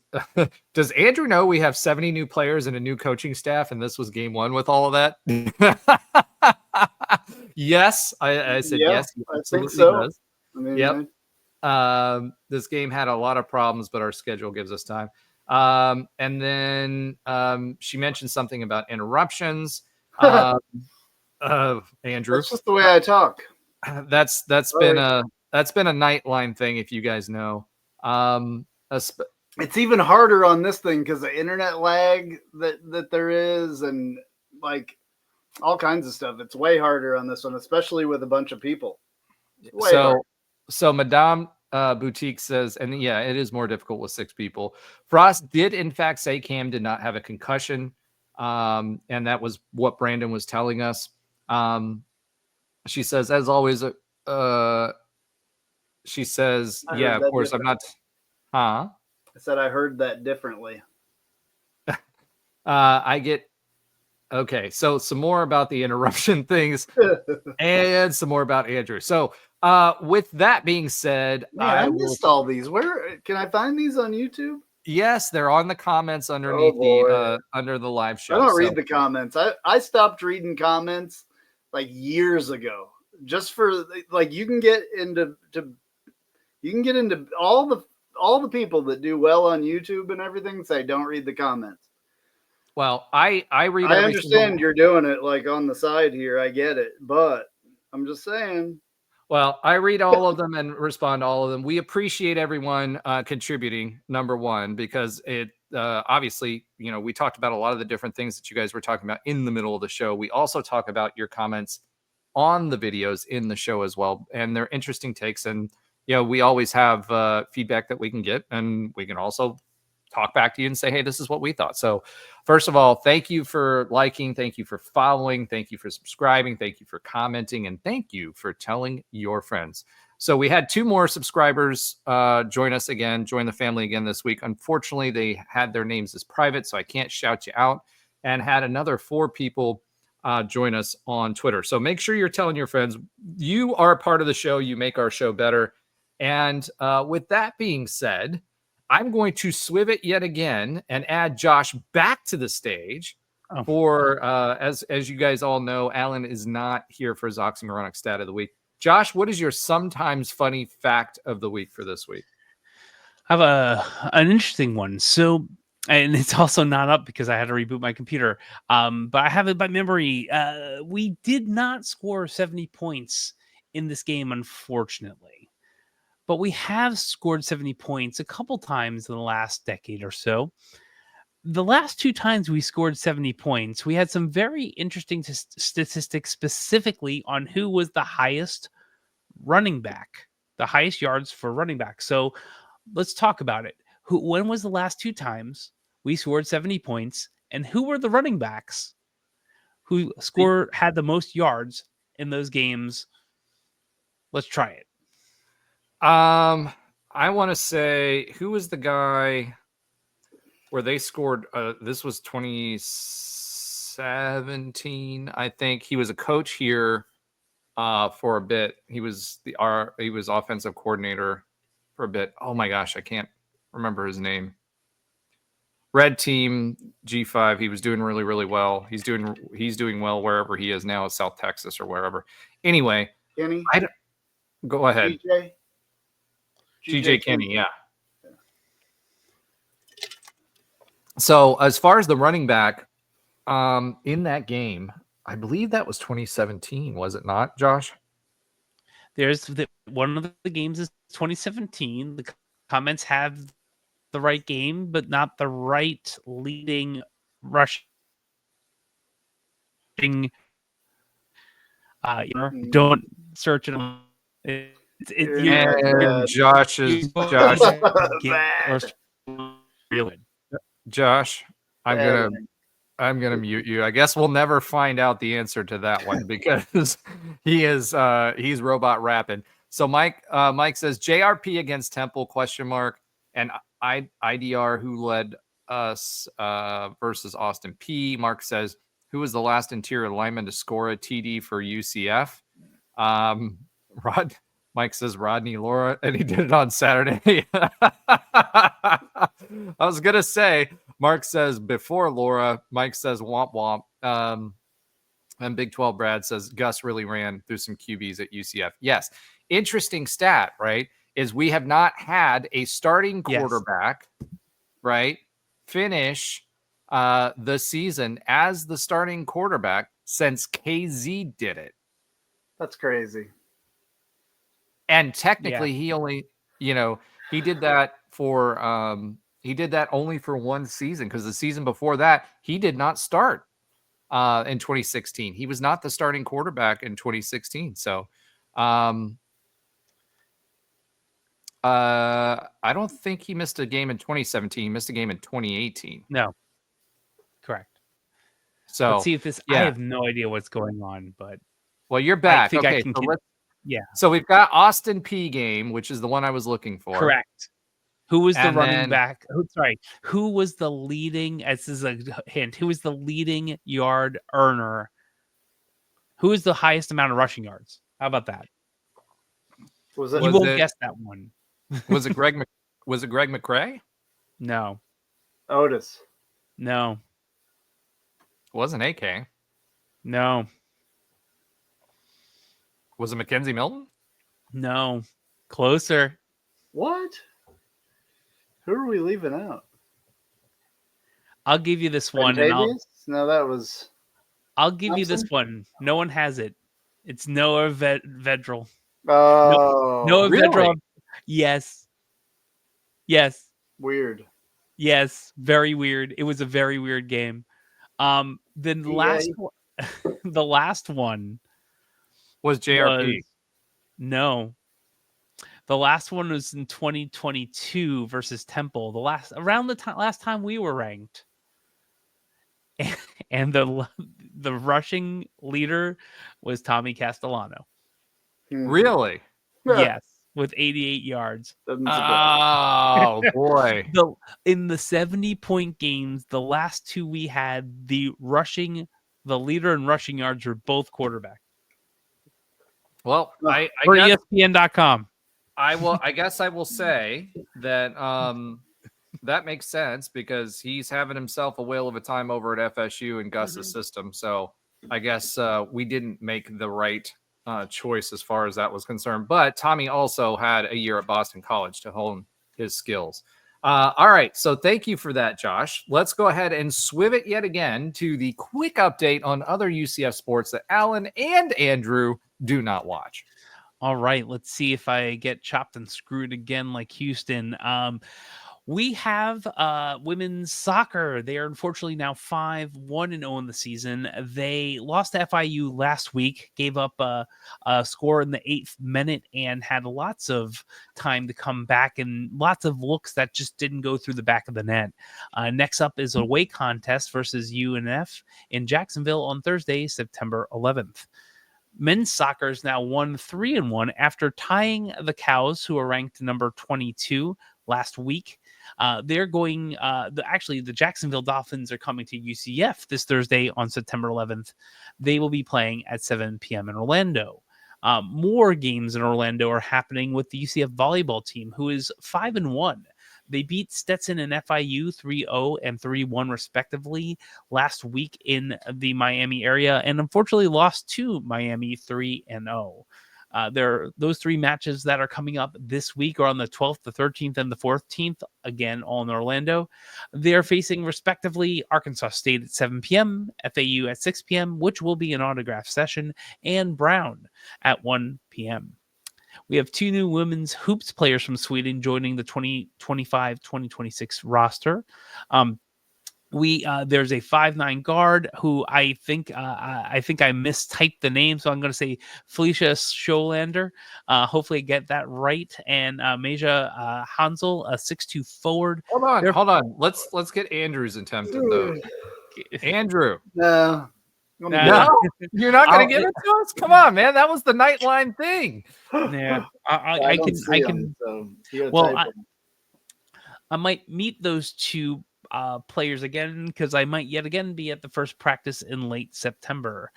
Speaker 2: Andrew know we have 70 new players and a new coaching staff, and this was game 1 with all of that? Yes, I said yes.
Speaker 3: I think so.
Speaker 2: Does.
Speaker 3: I mean,
Speaker 2: yep. This game had a lot of problems, but our schedule gives us time. And then she mentioned something about interruptions. Andrew,
Speaker 3: that's just the way I talk.
Speaker 2: That's been a Nightline thing, if you guys know.
Speaker 3: It's even harder on this thing because the internet lag that there is, and like all kinds of stuff. It's way harder on this one, especially with a bunch of people.
Speaker 2: So Madame Boutique says, and yeah, it is more difficult with 6 people. Frost did in fact say Cam did not have a concussion, and that was what Brandon was telling us. She says, as always, she says, yeah, of course, I'm not. Huh?
Speaker 3: I said I heard that differently.
Speaker 2: I get. Okay, so some more about the interruption things and some more about Andrew. So with that being said,
Speaker 3: I missed all these. Where can I find these on YouTube?
Speaker 2: Yes, they're on the comments underneath under the live show.
Speaker 3: I don't read the comments. I stopped reading comments like years ago. Just for like you can get into all the people that do well on YouTube and everything say don't read the comments.
Speaker 2: Well, I read.
Speaker 3: I understand you're doing it like on the side here. I get it, but I'm just saying.
Speaker 2: Well, I read all of them and respond to all of them. We appreciate everyone contributing, number one, because it obviously, we talked about a lot of the different things that you guys were talking about in the middle of the show. We also talk about your comments on the videos in the show as well, and they're interesting takes. And we always have feedback that we can get, and we can also talk back to you and say, hey, this is what we thought. So first of all, thank you for liking, thank you for following, thank you for subscribing, thank you for commenting, and thank you for telling your friends. So we had 2 more subscribers join the family again this week. Unfortunately, they had their names as private, so I can't shout you out, and had another 4 people join us on Twitter. So make sure you're telling your friends. You are a part of the show. You make our show better. And with that being said, I'm going to swiv it yet again and add Josh back to the stage for, as you guys all know, Alan is not here for his oxymoronic stat of the week. Josh, what is your sometimes funny fact of the week for this week?
Speaker 4: I have an interesting one. So, and it's also not up because I had to reboot my computer. But I have it by memory. We did not score 70 points in this game, unfortunately. But we have scored 70 points a couple times in the last decade or so. the last 2 times we scored 70 points, we had some very interesting statistics specifically on who was the highest running back, the highest yards for running back. So let's talk about it. When was the last 2 times we scored 70 points, and who were the running backs who had the most yards in those games? Let's try it.
Speaker 2: I want to say, who was the guy where they scored? This was 2017, I think. He was a coach here for a bit. He was offensive coordinator for a bit. Oh my gosh, I can't remember his name. Red team G5. He was doing really, really well. He's doing well wherever he is now, South Texas or wherever. Anyway,
Speaker 3: Kenny,
Speaker 2: go ahead. GJ Kenny, yeah. So as far as the running back, in that game, I believe that was 2017, was it not, Josh?
Speaker 4: There's one of the games is 2017. The comments have the right game, but not the right leading rushing. Don't search it.
Speaker 2: Josh. I'm gonna mute you. I guess we'll never find out the answer to that one because he's robot rapping. So Mike says JRP against Temple ? And IDR who led us versus Austin P. Mark says, who was the last interior lineman to score a TD for UCF? Mike says Rodney Laura, and he did it on Saturday. I was gonna say, Mark says before Laura. Mike says womp womp. And Big 12 Brad says Gus really ran through some QBs at UCF. Yes, interesting stat, right? Is we have not had a starting quarterback, right, finish the season as the starting quarterback since KZ did it.
Speaker 3: That's crazy.
Speaker 2: And technically, he only, he did that for only for one season, because the season before that, he did not start in 2016. He was not the starting quarterback in 2016. So, I don't think he missed a game in 2017. He missed a game in 2018.
Speaker 4: No, correct.
Speaker 2: So
Speaker 4: let's see if this. I have no idea what's going on, but
Speaker 2: you're back. So we've got Austin P game, which is the one I was looking for.
Speaker 4: Correct. Who was the running back? Who was the leading? This is a hint. Who was the leading yard earner? Who is the highest amount of rushing yards? How about that? You won't guess that one.
Speaker 2: Was it Greg? Was it Greg McCrae?
Speaker 4: No.
Speaker 3: Otis?
Speaker 4: No.
Speaker 2: It wasn't AK?
Speaker 4: No.
Speaker 2: Was it Mackenzie Milton?
Speaker 4: No. Closer.
Speaker 3: What? Who are we leaving out?
Speaker 4: I'll give you this one.
Speaker 3: No, that was.
Speaker 4: I'll give you this one. No one has it. It's Noah Vedral.
Speaker 3: Oh,
Speaker 4: Noah
Speaker 2: really?
Speaker 4: Vedral. Yes.
Speaker 3: Weird.
Speaker 4: Yes. Very weird. It was a very weird game. Then the last one
Speaker 2: was JRP.
Speaker 4: No. The last one was in 2022 versus Temple. Last time we were ranked. And the rushing leader was Tommy Castellano.
Speaker 2: Really?
Speaker 4: Yes, with 88 yards.
Speaker 2: Oh boy.
Speaker 4: In the 70-point games, the last two we had, the leader in rushing yards were both quarterback.
Speaker 2: Well, I
Speaker 4: for
Speaker 2: guess,
Speaker 4: ESPN.com.
Speaker 2: I guess I will say that that makes sense, because he's having himself a whale of a time over at FSU in Gus's system. So I guess we didn't make the right choice as far as that was concerned. But Tommy also had a year at Boston College to hone his skills. All right. So thank you for that, Josh. Let's go ahead and swivel it yet again to the quick update on other UCF sports that Alan and Andrew do not watch.
Speaker 4: All right. Let's see if I get chopped and screwed again like Houston. We have women's soccer. They are unfortunately now 5-1-0 in the season. They lost to FIU last week, gave up a score in the 8th minute, and had lots of time to come back and lots of looks that just didn't go through the back of the net. Next up is a away contest versus UNF in Jacksonville on Thursday, September 11th. Men's soccer is now 3-1 after tying the Cows, who are ranked number 22 last week. They're going, the Jacksonville Dolphins are coming to UCF this Thursday on September 11th. They will be playing at 7 p.m. in Orlando. More games in Orlando are happening with the UCF volleyball team, who is 5-1. They beat Stetson and FIU 3-0 and 3-1 respectively last week in the Miami area, and unfortunately lost to Miami 3-0. Those 3 matches that are coming up this week are on the 12th, the 13th, and the 14th, again, all in Orlando. They're facing, respectively, Arkansas State at 7 p.m., FAU at 6 p.m., which will be an autograph session, and Brown at 1 p.m. We have 2 new women's hoops players from Sweden joining the 2025-2026 roster. There's a 5'9" guard who I think I mistyped the name, so I'm going to say Felicia Scholander. Hopefully, I get that right. And Maja Hansel, a 6'2" forward.
Speaker 2: Hold on. Let's get Andrew's attempt at those. Andrew.
Speaker 3: No.
Speaker 2: No, you're not going to give it to us? Come on, man. That was the Nightline thing.
Speaker 4: Yeah, I might meet those 2 players again, because I might yet again be at the first practice in late September.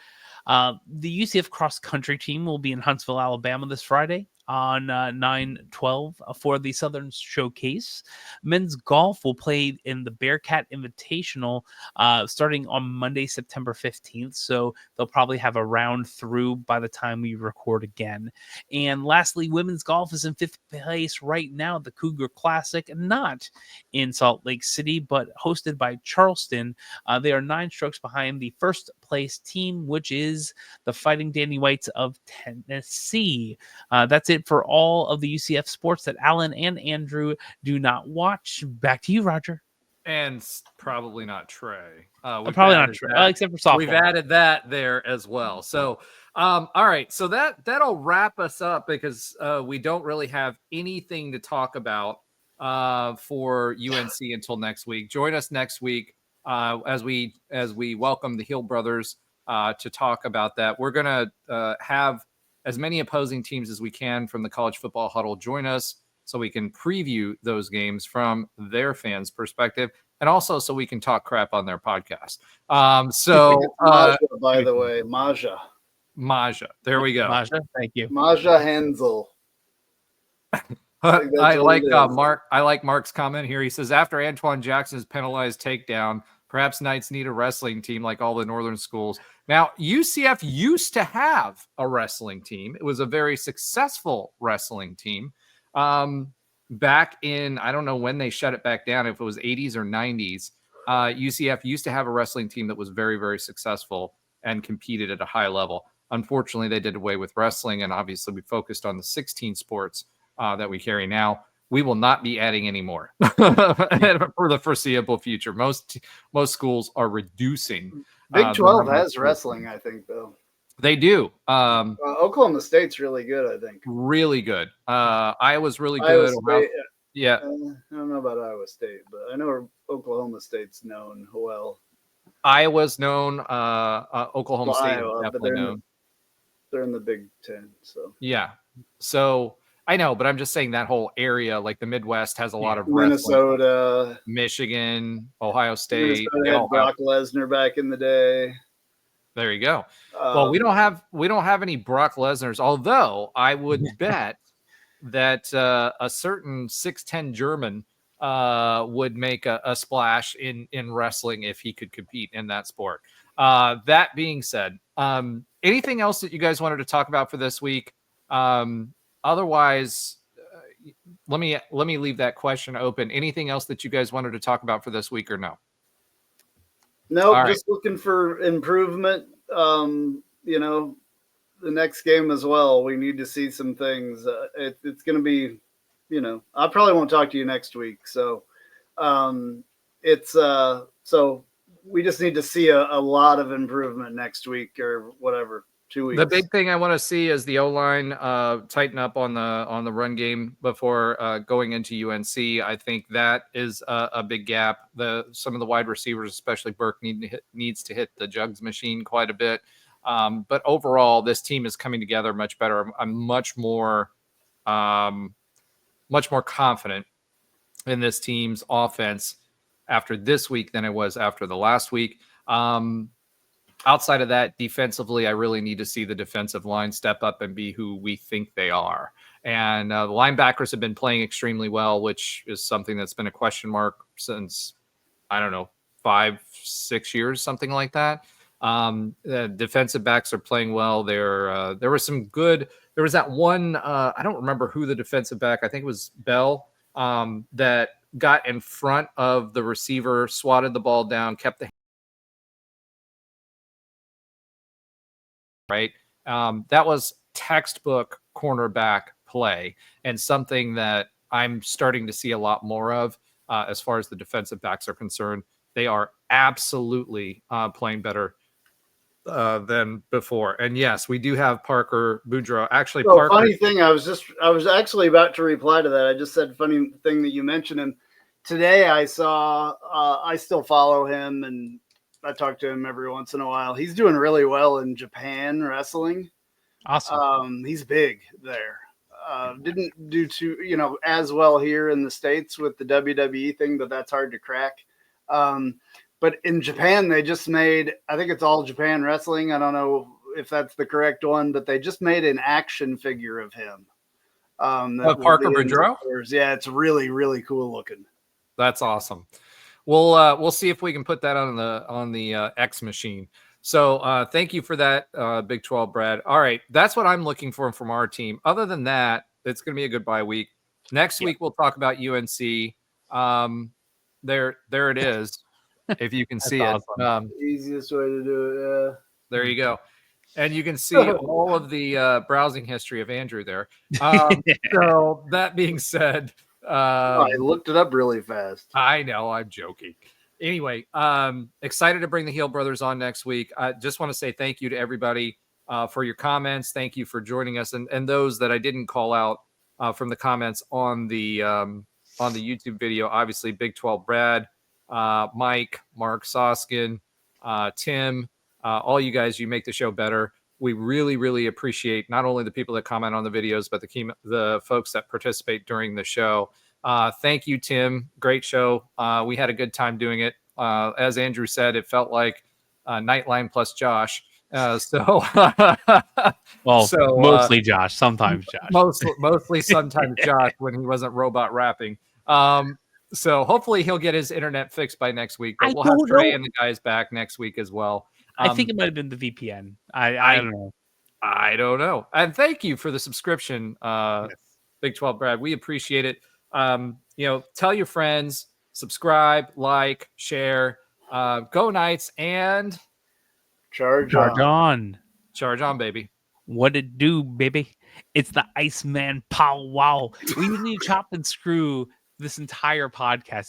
Speaker 4: The UCF cross country team will be in Huntsville, Alabama this Friday on 9/12 for the Southern Showcase. Men's golf will play in the Bearcat Invitational starting on Monday, September 15th. So they'll probably have a round through by the time we record again. And lastly, women's golf is in 5th place right now at the Cougar Classic, not in Salt Lake City, but hosted by Charleston. They are 9 strokes behind the first place team, which is the Fighting Danny Whites of Tennessee. That's it for all of the UCF sports that Alan and Andrew do not watch. Back to you, Roger.
Speaker 2: And probably not Trey.
Speaker 4: Probably not Trey, except for softball.
Speaker 2: We've added that there as well. So, all right. So that'll wrap us up, because we don't really have anything to talk about for UNC until next week. Join us next week as we welcome the Hill brothers to talk about that. We're going to have as many opposing teams as we can from the College Football Huddle join us, so we can preview those games from their fans' perspective, and also so we can talk crap on their podcast.
Speaker 3: Maja, by the way, Maja.
Speaker 2: There we go.
Speaker 4: Maja, thank you.
Speaker 3: Maja Hensel.
Speaker 2: I like Mark. I like Mark's comment here. He says, after Antoine Jackson's penalized takedown, perhaps Knights need a wrestling team like all the northern schools. Now, UCF used to have a wrestling team. It was a very successful wrestling team. Back in, I don't know when they shut it back down, if it was 80s or 90s, UCF used to have a wrestling team that was very, very successful and competed at a high level. Unfortunately, they did away with wrestling, and obviously we focused on the 16 sports that we carry now. We will not be adding any more for the foreseeable future. Most schools are reducing.
Speaker 3: Big 12 has wrestling, I think, though.
Speaker 2: They do.
Speaker 3: Oklahoma State's really good, I think.
Speaker 2: Really good. Iowa's really good. Yeah.
Speaker 3: I don't know about Iowa State, but I know Oklahoma State's known well.
Speaker 2: Iowa's known. Oklahoma State is definitely known.
Speaker 3: They're in the Big 10, so.
Speaker 2: Yeah. So I know, but I'm just saying that whole area, like the Midwest, has a lot of
Speaker 3: Minnesota,
Speaker 2: wrestling. Michigan, Ohio State.
Speaker 3: Minnesota had Brock Lesnar back in the day.
Speaker 2: There you go. Well, we don't have any Brock Lesnar's, although I would bet that a certain 6'10" German would make a splash in wrestling if he could compete in that sport. That being said, anything else that you guys wanted to talk about for this week? Otherwise, let me leave that question open. Anything else that you guys wanted to talk about for this week, or no?
Speaker 3: No, just looking for improvement. The next game as well. We need to see some things. It's going to be, I probably won't talk to you next week. So It's so we just need to see a lot of improvement next week or whatever. 2 weeks.
Speaker 2: The big thing I want to see is the O-line tighten up on the run game before going into UNC. I think that is a big gap. Some of the wide receivers, especially Burke, needs to hit the jugs machine quite a bit. But overall, this team is coming together much better. I'm much more confident in this team's offense after this week than I was after the last week. Outside of that, defensively, I really need to see the defensive line step up and be who we think they are. And the linebackers have been playing extremely well, which is something that's been a question mark since, 5-6 years, something like that. The defensive backs are playing well. There was that one, I don't remember who the defensive back, I think it was Bell, that got in front of the receiver, swatted the ball down, kept the right. That was textbook cornerback play and something that I'm starting to see a lot more of as far as the defensive backs are concerned. They are absolutely playing better than before. And yes, we do have Parker Boudreaux. Actually, Parker.
Speaker 3: Funny thing, I was actually about to reply to that. I just said funny thing that you mentioned him. Today I saw, I still follow him and I talk to him every once in a while. He's doing really well in Japan wrestling.
Speaker 4: Awesome.
Speaker 3: He's big there. Didn't do too, as well here in the States with the WWE thing, but that's hard to crack. But in Japan, they just made, I think it's All Japan Wrestling. I don't know if that's the correct one, but they just made an action figure of him.
Speaker 2: Parker Boudreaux?
Speaker 3: Yeah, it's really, really cool looking.
Speaker 2: That's awesome. We'll see if we can put that on the X machine. So thank you for that, Big 12, Brad. All right, that's what I'm looking for from our team. Other than that, it's going to be a good bye week. Next week we'll talk about UNC. There it is, if you can see
Speaker 4: awesome.
Speaker 2: it.
Speaker 3: Easiest way to do it. Yeah.
Speaker 2: There you go. And you can see all of the browsing history of Andrew there. So that being said,
Speaker 3: I looked it up really fast.
Speaker 2: I know, I'm joking. Anyway, excited to bring the Heel Brothers on next week. I just want to say thank you to everybody for your comments. Thank you for joining us, and those that I didn't call out from the comments on the YouTube video. Obviously, Big 12 Brad, Mike, Mark Soskin, Tim, all you guys. You make the show better. We really, really appreciate not only the people that comment on the videos, but the folks that participate during the show. Thank you, Tim. Great show. We had a good time doing it. As Andrew said, it felt like Nightline plus Josh.
Speaker 4: Mostly Josh, sometimes Josh.
Speaker 2: Mostly sometimes Josh when he wasn't robot rapping. So hopefully he'll get his internet fixed by next week. But we'll have Trey and the guys back next week as well.
Speaker 4: I think it might have been the VPN. I don't know.
Speaker 2: I don't know. And thank you for the subscription, yes. Big 12 Brad. We appreciate it. Tell your friends, subscribe, like, share, go Knights, and
Speaker 3: charge on.
Speaker 2: Charge on, baby.
Speaker 4: What it do, baby? It's the Iceman Pow Wow. We need to chop and screw this entire podcast.